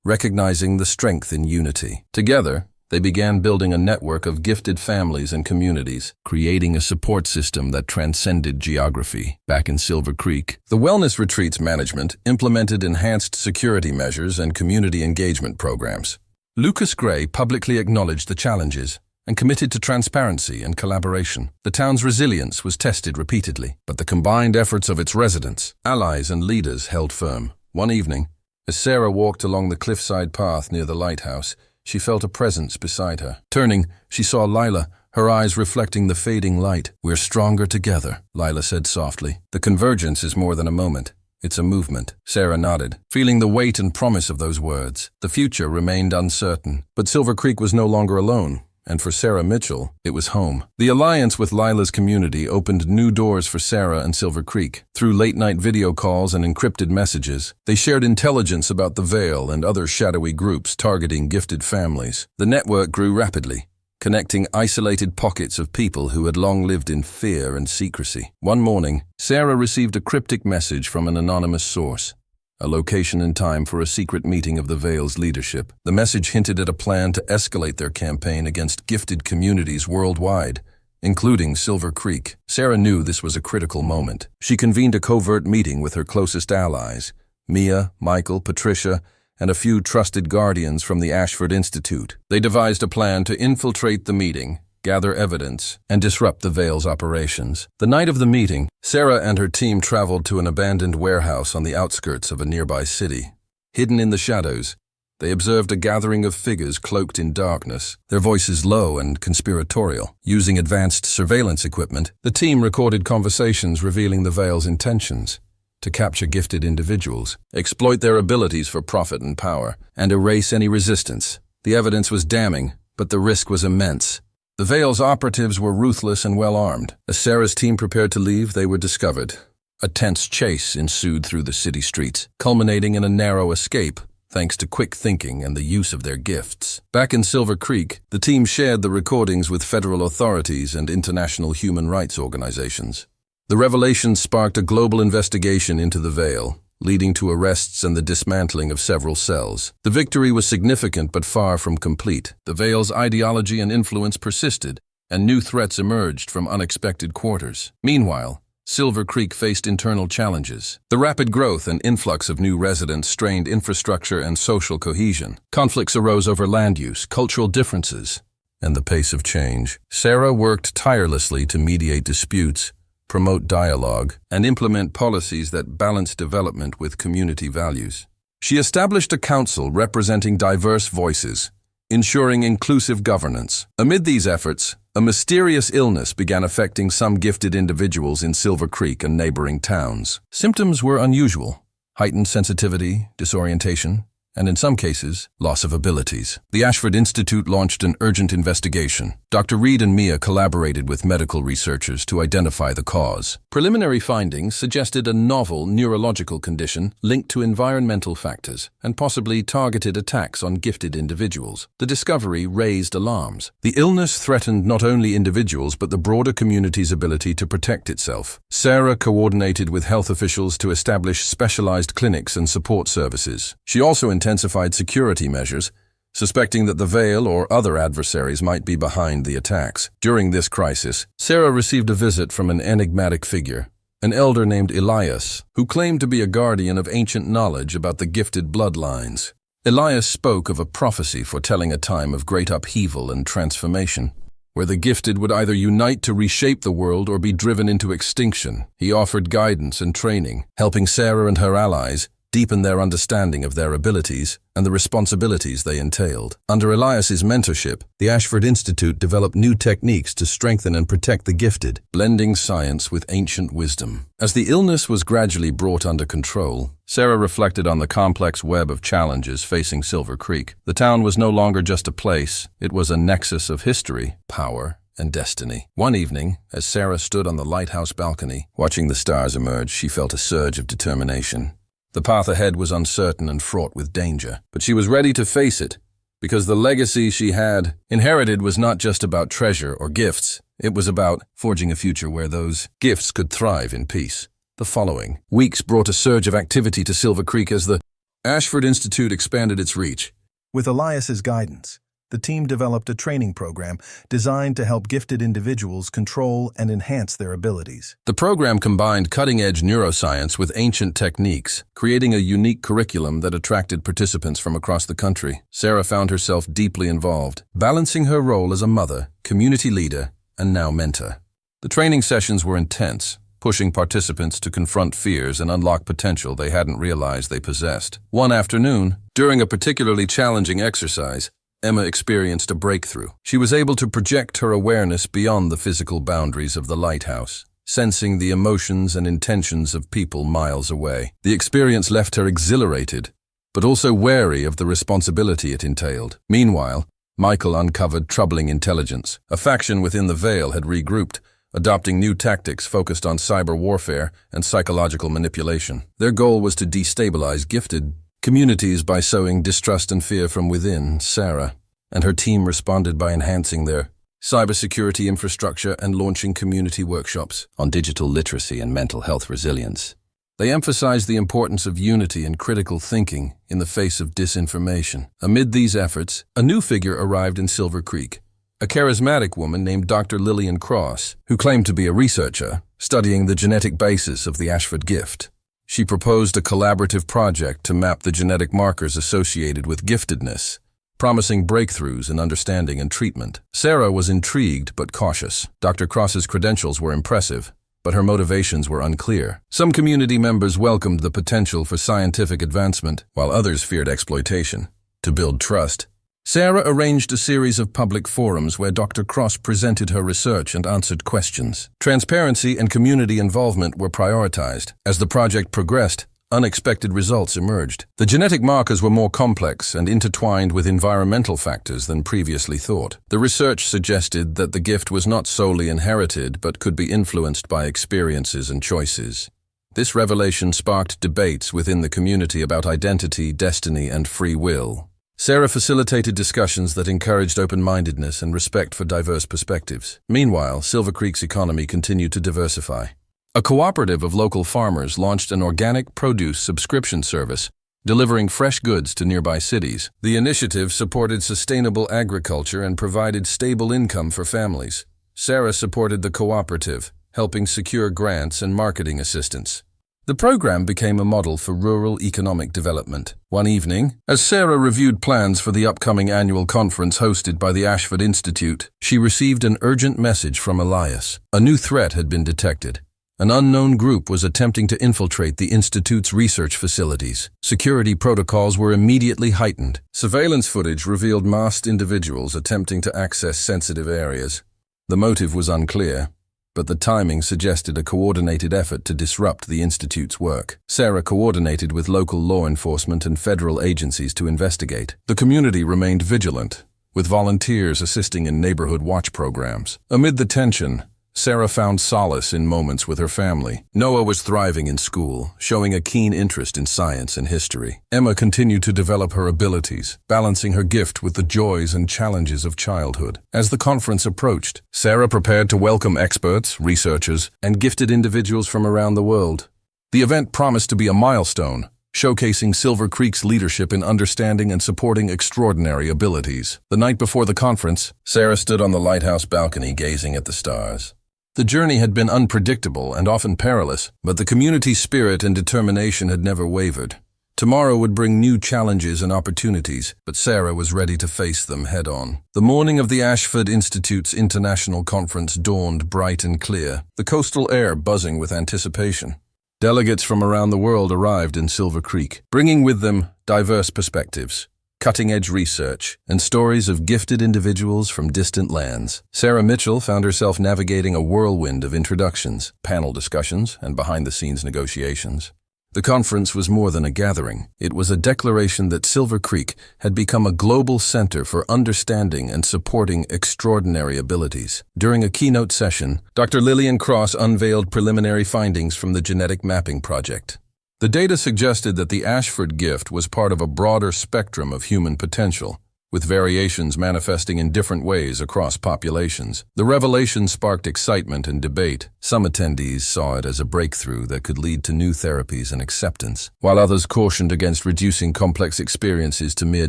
recognizing the strength in unity. Together, they began building a network of gifted families and communities, creating a support system that transcended geography. Back in Silver Creek, the Wellness Retreat's management implemented enhanced security measures and community engagement programs. Lucas Gray publicly acknowledged the challenges and committed to transparency and collaboration. The town's resilience was tested repeatedly, but the combined efforts of its residents, allies, and leaders held firm. One evening, as Sarah walked along the cliffside path near the lighthouse, she felt a presence beside her. Turning, she saw Lila, her eyes reflecting the fading light. "We're stronger together," Lila said softly. "The convergence is more than a moment. It's a movement." Sarah nodded, feeling the weight and promise of those words. The future remained uncertain, but Silver Creek was no longer alone. And for Sarah Mitchell, it was home. The alliance with Lila's community opened new doors for Sarah and Silver Creek. Through late-night video calls and encrypted messages, they shared intelligence about the Veil and other shadowy groups targeting gifted families. The network grew rapidly, connecting isolated pockets of people who had long lived in fear and secrecy. One morning, Sarah received a cryptic message from an anonymous source, a location and time for a secret meeting of the Veil's leadership. The message hinted at a plan to escalate their campaign against gifted communities worldwide, including Silver Creek. Sarah knew this was a critical moment. She convened a covert meeting with her closest allies, Mia, Michael, Patricia, and a few trusted guardians from the Ashford Institute. They devised a plan to infiltrate the meeting, gather evidence, and disrupt the Veil's operations. The night of the meeting, Sarah and her team traveled to an abandoned warehouse on the outskirts of a nearby city. Hidden in the shadows, they observed a gathering of figures cloaked in darkness, their voices low and conspiratorial. Using advanced surveillance equipment, the team recorded conversations revealing the Veil's intentions to capture gifted individuals, exploit their abilities for profit and power, and erase any resistance. The evidence was damning, but the risk was immense. The Veil's operatives were ruthless and well-armed. As Sarah's team prepared to leave, they were discovered. A tense chase ensued through the city streets, culminating in a narrow escape, thanks to quick thinking and the use of their gifts. Back in Silver Creek, the team shared the recordings with federal authorities and international human rights organizations. The revelations sparked a global investigation into the Veil, leading to arrests and the dismantling of several cells. The victory was significant but far from complete. The Veil's ideology and influence persisted, and new threats emerged from unexpected quarters. Meanwhile, Silver Creek faced internal challenges. The rapid growth and influx of new residents strained infrastructure and social cohesion. Conflicts arose over land use, cultural differences, and the pace of change. Sarah worked tirelessly to mediate disputes, promote dialogue, and implement policies that balance development with community values. She established a council representing diverse voices, ensuring inclusive governance. Amid these efforts, a mysterious illness began affecting some gifted individuals in Silver Creek and neighboring towns. Symptoms were unusual: heightened sensitivity, disorientation, and in some cases, loss of abilities. The Ashford Institute launched an urgent investigation. Dr. Reed and Mia collaborated with medical researchers to identify the cause. Preliminary findings suggested a novel neurological condition linked to environmental factors and possibly targeted attacks on gifted individuals. The discovery raised alarms. The illness threatened not only individuals but the broader community's ability to protect itself. Sarah coordinated with health officials to establish specialized clinics and support services. She also intensified security measures, suspecting that the Veil or other adversaries might be behind the attacks. During this crisis, Sarah received a visit from an enigmatic figure, an elder named Elias, who claimed to be a guardian of ancient knowledge about the gifted bloodlines. Elias spoke of a prophecy foretelling a time of great upheaval and transformation, where the gifted would either unite to reshape the world or be driven into extinction. He offered guidance and training, helping Sarah and her allies deepen their understanding of their abilities and the responsibilities they entailed. Under Elias's mentorship, the Ashford Institute developed new techniques to strengthen and protect the gifted, blending science with ancient wisdom. As the illness was gradually brought under control, Sarah reflected on the complex web of challenges facing Silver Creek. The town was no longer just a place, it was a nexus of history, power, and destiny. One evening, as Sarah stood on the lighthouse balcony, watching the stars emerge, she felt a surge of determination. The path ahead was uncertain and fraught with danger, but she was ready to face it, because the legacy she had inherited was not just about treasure or gifts. It was about forging a future where those gifts could thrive in peace. The following weeks brought a surge of activity to Silver Creek as the Ashford Institute expanded its reach. With Elias's guidance, the team developed a training program designed to help gifted individuals control and enhance their abilities. The program combined cutting-edge neuroscience with ancient techniques, creating a unique curriculum that attracted participants from across the country. Sarah found herself deeply involved, balancing her role as a mother, community leader, and now mentor. The training sessions were intense, pushing participants to confront fears and unlock potential they hadn't realized they possessed. One afternoon, during a particularly challenging exercise, Emma experienced a breakthrough. She was able to project her awareness beyond the physical boundaries of the lighthouse, sensing the emotions and intentions of people miles away. The experience left her exhilarated, but also wary of the responsibility it entailed. Meanwhile, Michael uncovered troubling intelligence. A faction within the Veil had regrouped, adopting new tactics focused on cyber warfare and psychological manipulation. Their goal was to destabilize gifted communities by sowing distrust and fear from within. Sarah and her team responded by enhancing their cybersecurity infrastructure and launching community workshops on digital literacy and mental health resilience. They emphasized the importance of unity and critical thinking in the face of disinformation. Amid these efforts, a new figure arrived in Silver Creek, a charismatic woman named Dr. Lillian Cross, who claimed to be a researcher studying the genetic basis of the Ashford gift. She proposed a collaborative project to map the genetic markers associated with giftedness, promising breakthroughs in understanding and treatment. Sarah was intrigued but cautious. Dr. Cross's credentials were impressive, but her motivations were unclear. Some community members welcomed the potential for scientific advancement, while others feared exploitation. To build trust, Sarah arranged a series of public forums where Dr. Cross presented her research and answered questions. Transparency and community involvement were prioritized. As the project progressed, unexpected results emerged. The genetic markers were more complex and intertwined with environmental factors than previously thought. The research suggested that the gift was not solely inherited but could be influenced by experiences and choices. This revelation sparked debates within the community about identity, destiny, and free will. Sarah facilitated discussions that encouraged open-mindedness and respect for diverse perspectives. Meanwhile, Silver Creek's economy continued to diversify. A cooperative of local farmers launched an organic produce subscription service, delivering fresh goods to nearby cities. The initiative supported sustainable agriculture and provided stable income for families. Sarah supported the cooperative, helping secure grants and marketing assistance. The program became a model for rural economic development. One evening, as Sarah reviewed plans for the upcoming annual conference hosted by the Ashford Institute, she received an urgent message from Elias. A new threat had been detected. An unknown group was attempting to infiltrate the Institute's research facilities. Security protocols were immediately heightened. Surveillance footage revealed masked individuals attempting to access sensitive areas. The motive was unclear, but the timing suggested a coordinated effort to disrupt the Institute's work. Sarah coordinated with local law enforcement and federal agencies to investigate. The community remained vigilant, with volunteers assisting in neighborhood watch programs. Amid the tension, Sarah found solace in moments with her family. Noah was thriving in school, showing a keen interest in science and history. Emma continued to develop her abilities, balancing her gift with the joys and challenges of childhood. As the conference approached, Sarah prepared to welcome experts, researchers, and gifted individuals from around the world. The event promised to be a milestone, showcasing Silver Creek's leadership in understanding and supporting extraordinary abilities. The night before the conference, Sarah stood on the Lighthouse balcony gazing at the stars. The journey had been unpredictable and often perilous, but the community's spirit and determination had never wavered. Tomorrow would bring new challenges and opportunities, but Sarah was ready to face them head-on. The morning of the Ashford Institute's International Conference dawned bright and clear, the coastal air buzzing with anticipation. Delegates from around the world arrived in Silver Creek, bringing with them diverse perspectives, cutting-edge research, and stories of gifted individuals from distant lands. Sarah Mitchell found herself navigating a whirlwind of introductions, panel discussions, and behind-the-scenes negotiations. The conference was more than a gathering. It was a declaration that Silver Creek had become a global center for understanding and supporting extraordinary abilities. During a keynote session, Dr. Lillian Cross unveiled preliminary findings from the genetic mapping project. The data suggested that the Ashford gift was part of a broader spectrum of human potential, with variations manifesting in different ways across populations. The revelation sparked excitement and debate. Some attendees saw it as a breakthrough that could lead to new therapies and acceptance, while others cautioned against reducing complex experiences to mere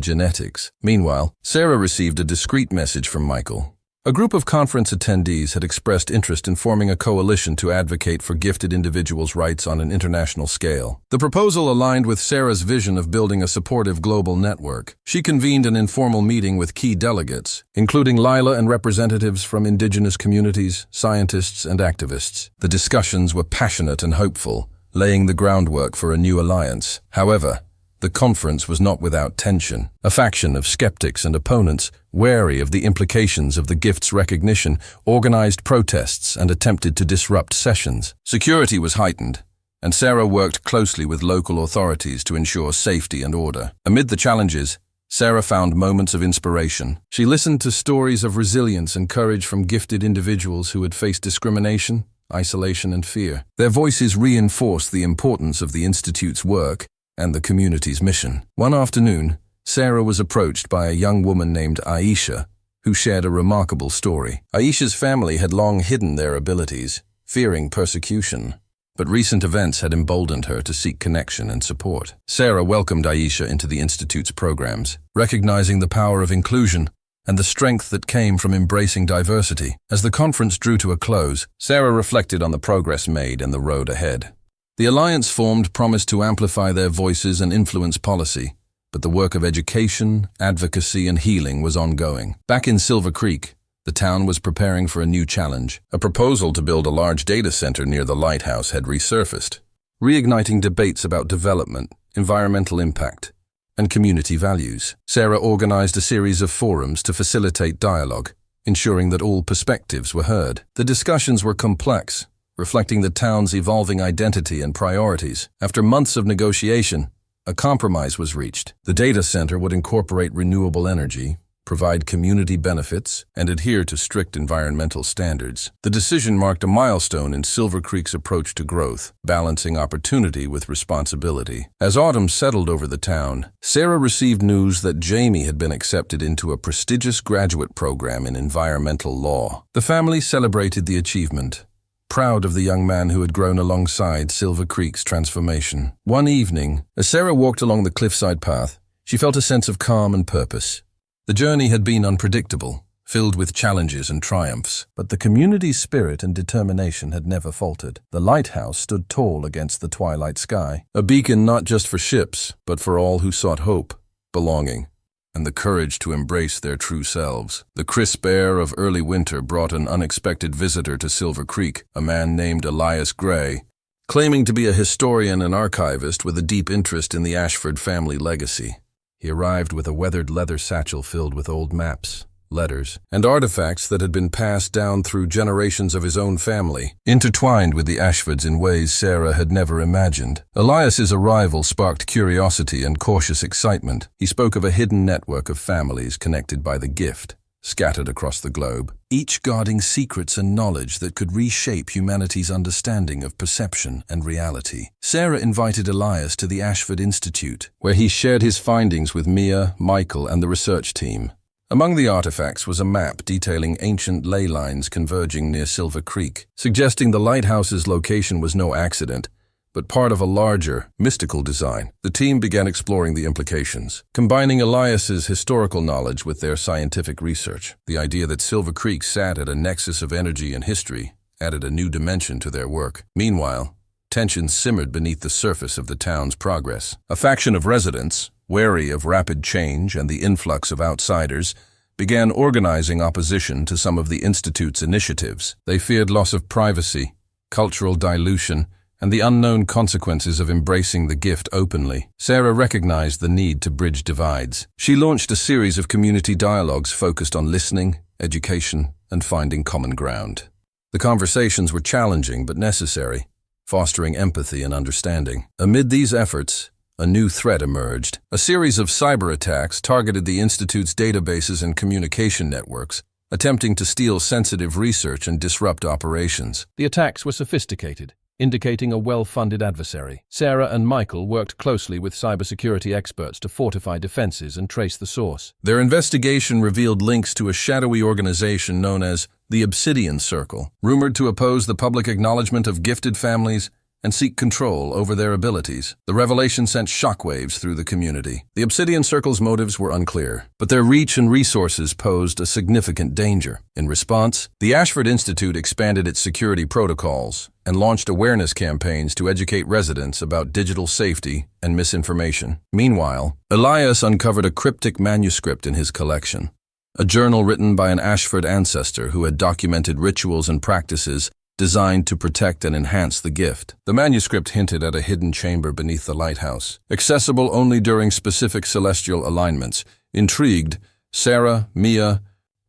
genetics. Meanwhile, Sarah received a discreet message from Michael. A group of conference attendees had expressed interest in forming a coalition to advocate for gifted individuals' rights on an international scale. The proposal aligned with Sarah's vision of building a supportive global network. She convened an informal meeting with key delegates, including Lila and representatives from indigenous communities, scientists, and activists. The discussions were passionate and hopeful, laying the groundwork for a new alliance. However, the conference was not without tension. A faction of skeptics and opponents, wary of the implications of the gift's recognition, organized protests and attempted to disrupt sessions. Security was heightened, and Sarah worked closely with local authorities to ensure safety and order. Amid the challenges, Sarah found moments of inspiration. She listened to stories of resilience and courage from gifted individuals who had faced discrimination, isolation, and fear. Their voices reinforced the importance of the Institute's work and the community's mission. One afternoon, Sarah was approached by a young woman named Aisha, who shared a remarkable story. Aisha's family had long hidden their abilities, fearing persecution, but recent events had emboldened her to seek connection and support. Sarah welcomed Aisha into the Institute's programs, recognizing the power of inclusion and the strength that came from embracing diversity. As the conference drew to a close, Sarah reflected on the progress made and the road ahead. The alliance formed promised to amplify their voices and influence policy, but the work of education, advocacy, and healing was ongoing. Back in Silver Creek, the town was preparing for a new challenge. A proposal to build a large data center near the Lighthouse had resurfaced, reigniting debates about development, environmental impact, and community values. Sarah organized a series of forums to facilitate dialogue, ensuring that all perspectives were heard. The discussions were complex, reflecting the town's evolving identity and priorities. After months of negotiation, a compromise was reached. The data center would incorporate renewable energy, provide community benefits, and adhere to strict environmental standards. The decision marked a milestone in Silver Creek's approach to growth, balancing opportunity with responsibility. As autumn settled over the town, Sarah received news that Jamie had been accepted into a prestigious graduate program in environmental law. The family celebrated the achievement, proud of the young man who had grown alongside Silver Creek's transformation. One evening, as Sarah walked along the cliffside path, she felt a sense of calm and purpose. The journey had been unpredictable, filled with challenges and triumphs. But the community's spirit and determination had never faltered. The lighthouse stood tall against the twilight sky, A beacon not just for ships, but for all who sought hope, belonging, and the courage to embrace their true selves. The crisp air of early winter brought an unexpected visitor to Silver Creek, a man named Elias Gray, claiming to be a historian and archivist with a deep interest in the Ashford family legacy. He arrived with a weathered leather satchel filled with old maps, letters, and artifacts that had been passed down through generations of his own family, intertwined with the Ashfords in ways Sarah had never imagined. Elias's arrival sparked curiosity and cautious excitement. He spoke of a hidden network of families connected by the gift, scattered across the globe, each guarding secrets and knowledge that could reshape humanity's understanding of perception and reality. Sarah invited Elias to the Ashford Institute, where he shared his findings with Mia, Michael, and the research team. Among the artifacts was a map detailing ancient ley lines converging near Silver Creek, suggesting the lighthouse's location was no accident, but part of a larger, mystical design. The team began exploring the implications, combining Elias's historical knowledge with their scientific research. The idea that Silver Creek sat at a nexus of energy and history added a new dimension to their work. Meanwhile, tensions simmered beneath the surface of the town's progress. A faction of residents, wary of rapid change and the influx of outsiders, began organizing opposition to some of the Institute's initiatives. They feared loss of privacy, cultural dilution, and the unknown consequences of embracing the gift openly. Sarah recognized the need to bridge divides. She launched a series of community dialogues focused on listening, education, and finding common ground. The conversations were challenging but necessary, fostering empathy and understanding. Amid these efforts, a new threat emerged. A series of cyber attacks targeted the Institute's databases and communication networks, attempting to steal sensitive research and disrupt operations. The attacks were sophisticated, indicating a well-funded adversary. Sarah and Michael worked closely with cybersecurity experts to fortify defenses and trace the source. Their investigation revealed links to a shadowy organization known as the Obsidian Circle, rumored to oppose the public acknowledgement of gifted families and seek control over their abilities. The revelation sent shockwaves through the community. The Obsidian Circle's motives were unclear, but their reach and resources posed a significant danger. In response, the Ashford Institute expanded its security protocols and launched awareness campaigns to educate residents about digital safety and misinformation. Meanwhile, Elias uncovered a cryptic manuscript in his collection, a journal written by an Ashford ancestor who had documented rituals and practices designed to protect and enhance the gift. The manuscript hinted at a hidden chamber beneath the lighthouse, accessible only during specific celestial alignments. Intrigued, Sarah, Mia,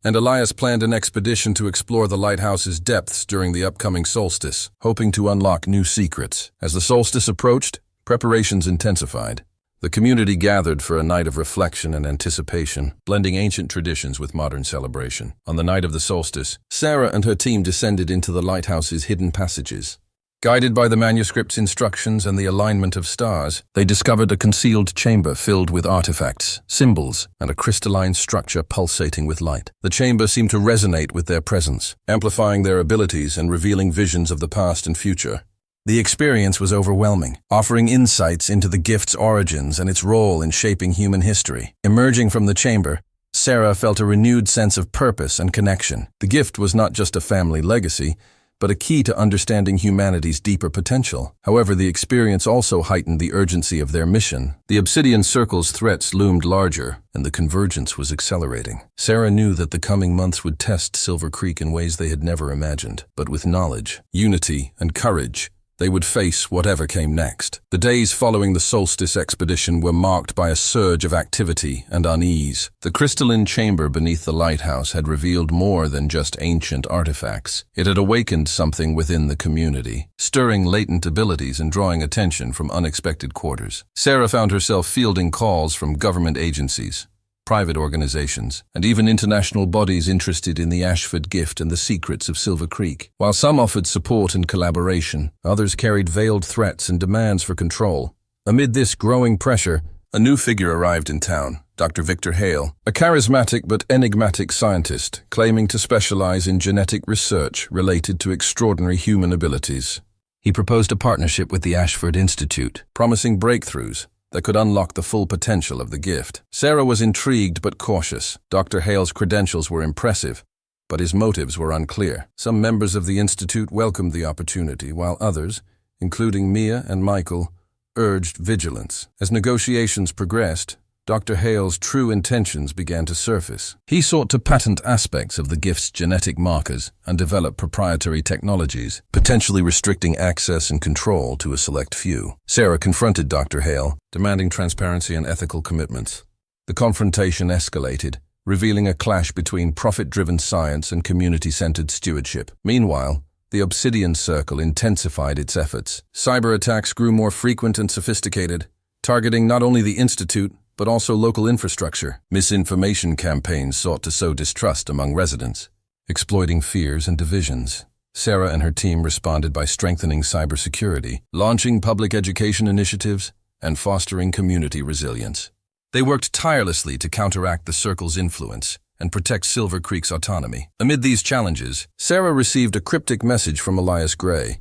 and Elias planned an expedition to explore the lighthouse's depths during the upcoming solstice, hoping to unlock new secrets. As the solstice approached, preparations intensified. The community gathered for a night of reflection and anticipation, blending ancient traditions with modern celebration. On the night of the solstice, Sarah and her team descended into the lighthouse's hidden passages. Guided by the manuscript's instructions and the alignment of stars, they discovered a concealed chamber filled with artifacts, symbols, and a crystalline structure pulsating with light. The chamber seemed to resonate with their presence, amplifying their abilities and revealing visions of the past and future. The experience was overwhelming, offering insights into the gift's origins and its role in shaping human history. Emerging from the chamber, Sarah felt a renewed sense of purpose and connection. The gift was not just a family legacy, but a key to understanding humanity's deeper potential. However, the experience also heightened the urgency of their mission. The Obsidian Circle's threats loomed larger, and the convergence was accelerating. Sarah knew that the coming months would test Silver Creek in ways they had never imagined. But with knowledge, unity, and courage, they would face whatever came next. The days following the solstice expedition were marked by a surge of activity and unease. The crystalline chamber beneath the lighthouse had revealed more than just ancient artifacts. It had awakened something within the community, stirring latent abilities and drawing attention from unexpected quarters. Sarah found herself fielding calls from government agencies, private organizations, and even international bodies interested in the Ashford gift and the secrets of Silver Creek. While some offered support and collaboration, others carried veiled threats and demands for control. Amid this growing pressure, a new figure arrived in town, Dr. Victor Hale, a charismatic but enigmatic scientist claiming to specialize in genetic research related to extraordinary human abilities. He proposed a partnership with the Ashford Institute, promising breakthroughs that could unlock the full potential of the gift. Sarah was intrigued but cautious. Dr. Hale's credentials were impressive, but his motives were unclear. Some members of the Institute welcomed the opportunity, while others, including Mia and Michael, urged vigilance. As negotiations progressed, Dr. Hale's true intentions began to surface. He sought to patent aspects of the gift's genetic markers and develop proprietary technologies, potentially restricting access and control to a select few. Sarah confronted Dr. Hale, demanding transparency and ethical commitments. The confrontation escalated, revealing a clash between profit-driven science and community-centered stewardship. Meanwhile, the Obsidian Circle intensified its efforts. Cyber attacks grew more frequent and sophisticated, targeting not only the Institute, but also local infrastructure. Misinformation campaigns sought to sow distrust among residents, exploiting fears and divisions. Sarah and her team responded by strengthening cybersecurity, launching public education initiatives, and fostering community resilience. They worked tirelessly to counteract the Circle's influence and protect Silver Creek's autonomy. Amid these challenges, Sarah received a cryptic message from Elias Gray.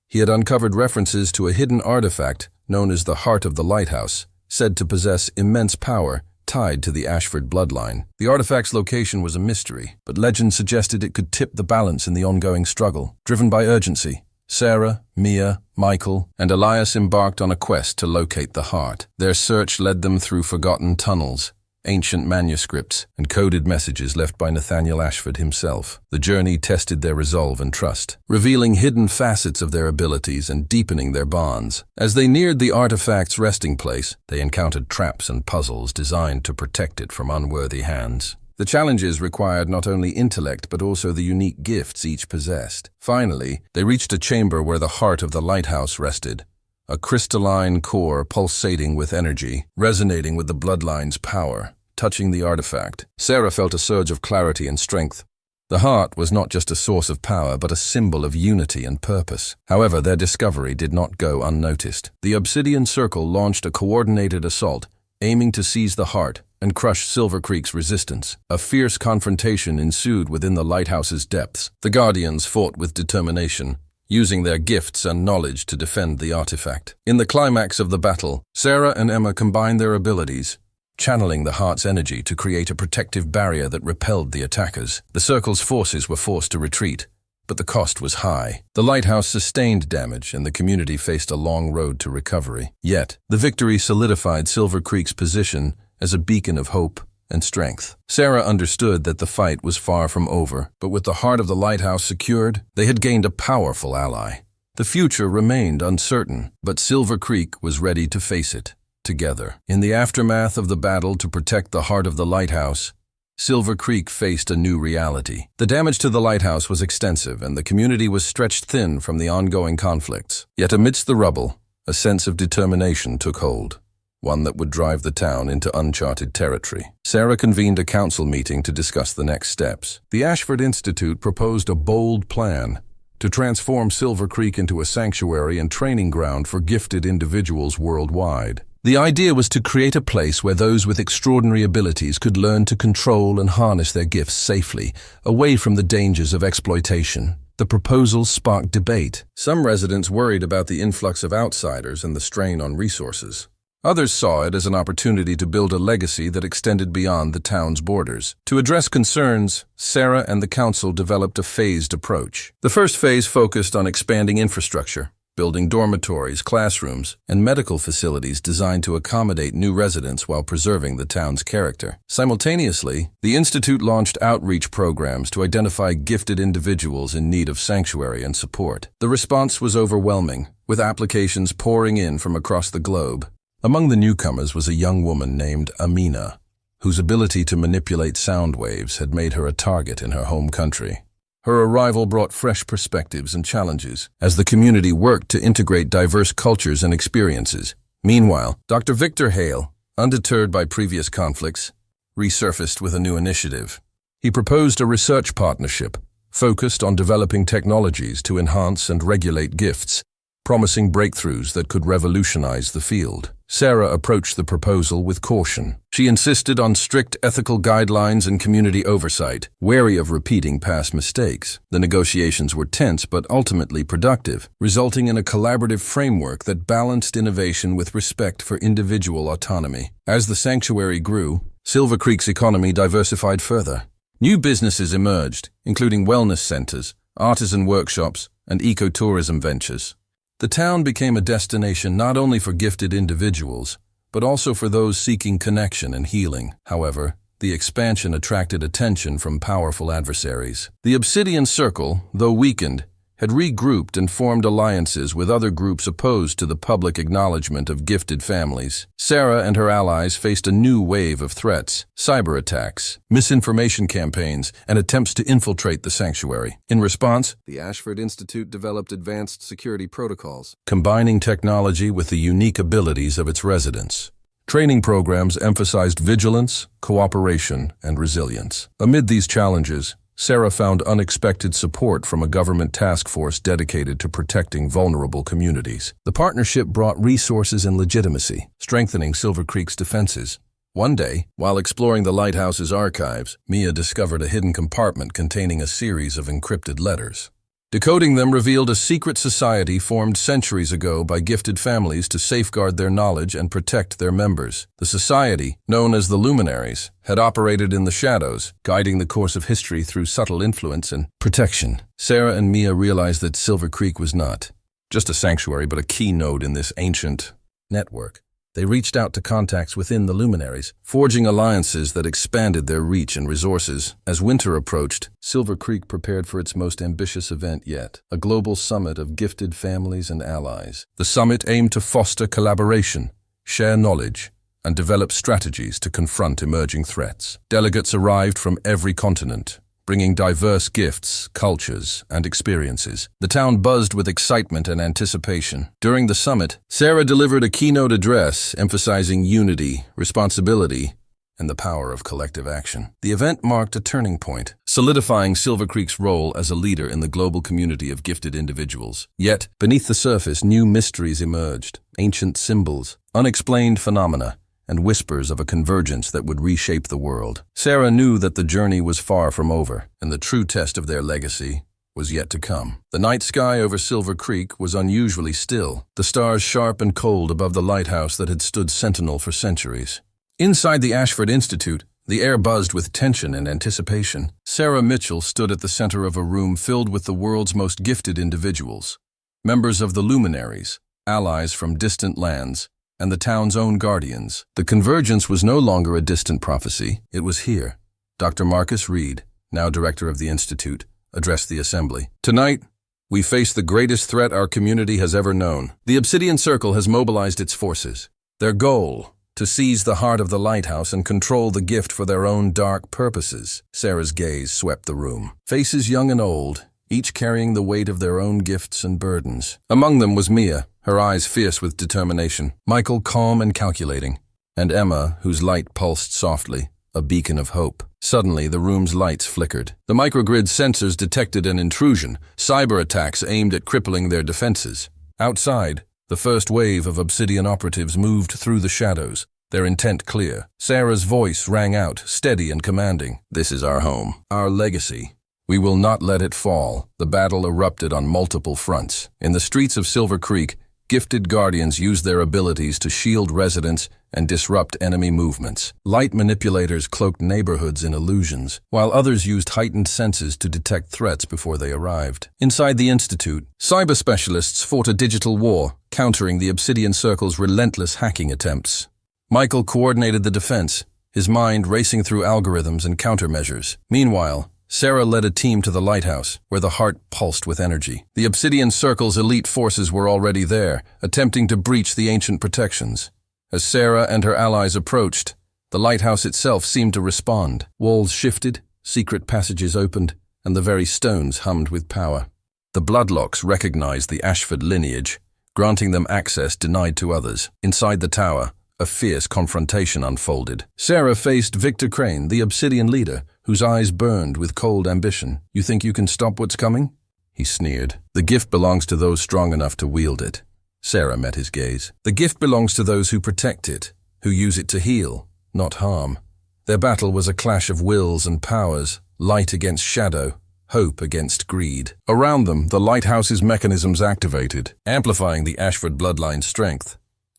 He had uncovered references to a hidden artifact known as the Heart of the Lighthouse, said to possess immense power tied to the Ashford bloodline. The artifact's location was a mystery, but legend suggested it could tip the balance in the ongoing struggle. Driven by urgency, Sarah, Mia, Michael, and Elias embarked on a quest to locate the heart. Their search led them through forgotten tunnels, ancient manuscripts, and coded messages left by Nathaniel Ashford himself. The journey tested their resolve and trust, revealing hidden facets of their abilities and deepening their bonds. As they neared the artifact's resting place, they encountered traps and puzzles designed to protect it from unworthy hands. The challenges required not only intellect but also the unique gifts each possessed. Finally, they reached a chamber where the heart of the lighthouse rested, a crystalline core pulsating with energy, resonating with the bloodline's power. Touching the artifact, Sarah felt a surge of clarity and strength. The heart was not just a source of power, but a symbol of unity and purpose. However, their discovery did not go unnoticed. The Obsidian Circle launched a coordinated assault, aiming to seize the heart and crush Silver Creek's resistance. A fierce confrontation ensued within the lighthouse's depths. The Guardians fought with determination, using their gifts and knowledge to defend the artifact. In the climax of the battle, Sarah and Emma combined their abilities, channeling the heart's energy to create a protective barrier that repelled the attackers. The Circle's forces were forced to retreat, but the cost was high. The lighthouse sustained damage, and the community faced a long road to recovery. Yet, the victory solidified Silver Creek's position as a beacon of hope and strength. Sarah understood that the fight was far from over, but with the heart of the lighthouse secured, they had gained a powerful ally. The future remained uncertain, but Silver Creek was ready to face it together. In the aftermath of the battle to protect the heart of the lighthouse, Silver Creek faced a new reality. The damage to the lighthouse was extensive, and the community was stretched thin from the ongoing conflicts. Yet amidst the rubble, a sense of determination took hold, one that would drive the town into uncharted territory. Sarah convened a council meeting to discuss the next steps. The Ashford Institute proposed a bold plan to transform Silver Creek into a sanctuary and training ground for gifted individuals worldwide. The idea was to create a place where those with extraordinary abilities could learn to control and harness their gifts safely, away from the dangers of exploitation. The proposal sparked debate. Some residents worried about the influx of outsiders and the strain on resources. Others saw it as an opportunity to build a legacy that extended beyond the town's borders. To address concerns, Sarah and the council developed a phased approach. The first phase focused on expanding infrastructure, building dormitories, classrooms, and medical facilities designed to accommodate new residents while preserving the town's character. Simultaneously, the Institute launched outreach programs to identify gifted individuals in need of sanctuary and support. The response was overwhelming, with applications pouring in from across the globe. Among the newcomers was a young woman named Amina, whose ability to manipulate sound waves had made her a target in her home country. Her arrival brought fresh perspectives and challenges as the community worked to integrate diverse cultures and experiences. Meanwhile, Dr. Victor Hale, undeterred by previous conflicts, resurfaced with a new initiative. He proposed a research partnership focused on developing technologies to enhance and regulate gifts, promising breakthroughs that could revolutionize the field. Sarah approached the proposal with caution. She insisted on strict ethical guidelines and community oversight, wary of repeating past mistakes. The negotiations were tense but ultimately productive, resulting in a collaborative framework that balanced innovation with respect for individual autonomy. As the sanctuary grew, Silver Creek's economy diversified further. New businesses emerged, including wellness centers, artisan workshops, and ecotourism ventures. The town became a destination not only for gifted individuals, but also for those seeking connection and healing. However, the expansion attracted attention from powerful adversaries. The Obsidian Circle, though weakened, had regrouped and formed alliances with other groups opposed to the public acknowledgement of gifted families. Sarah and her allies faced a new wave of threats: cyber attacks, misinformation campaigns, and attempts to infiltrate the sanctuary. In response, the Ashford Institute developed advanced security protocols, combining technology with the unique abilities of its residents. Training programs emphasized vigilance, cooperation, and resilience. Amid these challenges, Sarah found unexpected support from a government task force dedicated to protecting vulnerable communities. The partnership brought resources and legitimacy, strengthening Silver Creek's defenses. One day, while exploring the Lighthouse's archives, Mia discovered a hidden compartment containing a series of encrypted letters. Decoding them revealed a secret society formed centuries ago by gifted families to safeguard their knowledge and protect their members. The society, known as the Luminaries, had operated in the shadows, guiding the course of history through subtle influence and protection. Sarah and Mia realized that Silver Creek was not just a sanctuary, but a key node in this ancient network. They reached out to contacts within the Luminaries, forging alliances that expanded their reach and resources. As winter approached, Silver Creek prepared for its most ambitious event yet, a global summit of gifted families and allies. The summit aimed to foster collaboration, share knowledge, and develop strategies to confront emerging threats. Delegates arrived from every continent, bringing diverse gifts, cultures, and experiences. The town buzzed with excitement and anticipation. During the summit, Sarah delivered a keynote address emphasizing unity, responsibility, and the power of collective action. The event marked a turning point, solidifying Silver Creek's role as a leader in the global community of gifted individuals. Yet, beneath the surface, new mysteries emerged: ancient symbols, unexplained phenomena, and whispers of a convergence that would reshape the world. Sarah knew that the journey was far from over, and the true test of their legacy was yet to come. The night sky over Silver Creek was unusually still, the stars sharp and cold above the lighthouse that had stood sentinel for centuries. Inside the Ashford Institute, the air buzzed with tension and anticipation. Sarah Mitchell stood at the center of a room filled with the world's most gifted individuals, members of the Luminaries, allies from distant lands, and the town's own guardians. The convergence was no longer a distant prophecy. It was here. Dr. Marcus Reed, now director of the Institute, addressed the assembly. Tonight, we face the greatest threat our community has ever known. The Obsidian Circle has mobilized its forces. Their goal, to seize the heart of the lighthouse and control the gift for their own dark purposes. Sarah's gaze swept the room. Faces young and old, each carrying the weight of their own gifts and burdens. Among them was Mia, her eyes fierce with determination, Michael calm and calculating, and Emma, whose light pulsed softly, a beacon of hope. Suddenly, the room's lights flickered. The microgrid sensors detected an intrusion, cyber attacks aimed at crippling their defenses. Outside, the first wave of Obsidian operatives moved through the shadows, their intent clear. Sarah's voice rang out, steady and commanding. This is our home, our legacy. We will not let it fall. The battle erupted on multiple fronts. In the streets of Silver Creek, gifted guardians used their abilities to shield residents and disrupt enemy movements. Light manipulators cloaked neighborhoods in illusions, while others used heightened senses to detect threats before they arrived. Inside the Institute, cyber specialists fought a digital war, countering the Obsidian Circle's relentless hacking attempts. Michael coordinated the defense, his mind racing through algorithms and countermeasures. Meanwhile, Sarah led a team to the lighthouse, where the heart pulsed with energy. The Obsidian Circle's elite forces were already there, attempting to breach the ancient protections. As Sarah and her allies approached, the lighthouse itself seemed to respond. Walls shifted, secret passages opened, and the very stones hummed with power. The Bloodlocks recognized the Ashford lineage, granting them access denied to others. Inside the tower, a fierce confrontation unfolded. Sarah faced Victor Crane, the Obsidian leader, whose eyes burned with cold ambition. You think you can stop what's coming? He sneered. The gift belongs to those strong enough to wield it. Sarah met his gaze. The gift belongs to those who protect it, who use it to heal, not harm. Their battle was a clash of wills and powers, light against shadow, hope against greed. Around them, the Lighthouse's mechanisms activated, amplifying the Ashford bloodline's strength.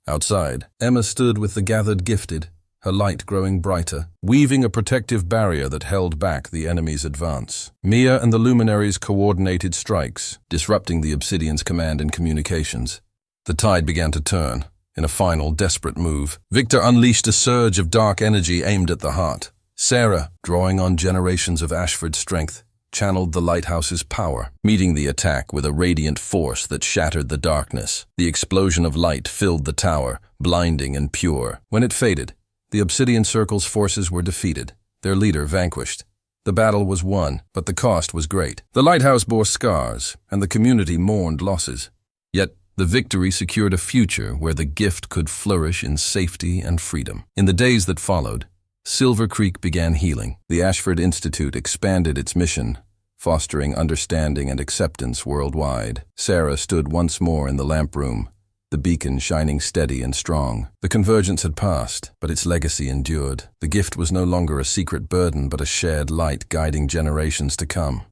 Outside, Emma stood with the gathered gifted, her light growing brighter, weaving a protective barrier that held back the enemy's advance. Mia and the luminaries coordinated strikes, disrupting the Obsidian's command and communications. The tide began to turn. In a final, desperate move, Victor unleashed a surge of dark energy aimed at the heart. Sarah, drawing on generations of Ashford's strength, channeled the Lighthouse's power, meeting the attack with a radiant force that shattered the darkness. The explosion of light filled the tower, blinding and pure. When it faded, the Obsidian Circle's forces were defeated, their leader vanquished. The battle was won, but the cost was great. The Lighthouse bore scars, and the community mourned losses. Yet, the victory secured a future where the gift could flourish in safety and freedom. In the days that followed, Silver Creek began healing. The Ashford Institute expanded its mission, fostering understanding and acceptance worldwide. Sarah stood once more in the lamp room, the beacon shining steady and strong. The convergence had passed, but its legacy endured. The gift was no longer a secret burden, but a shared light guiding generations to come.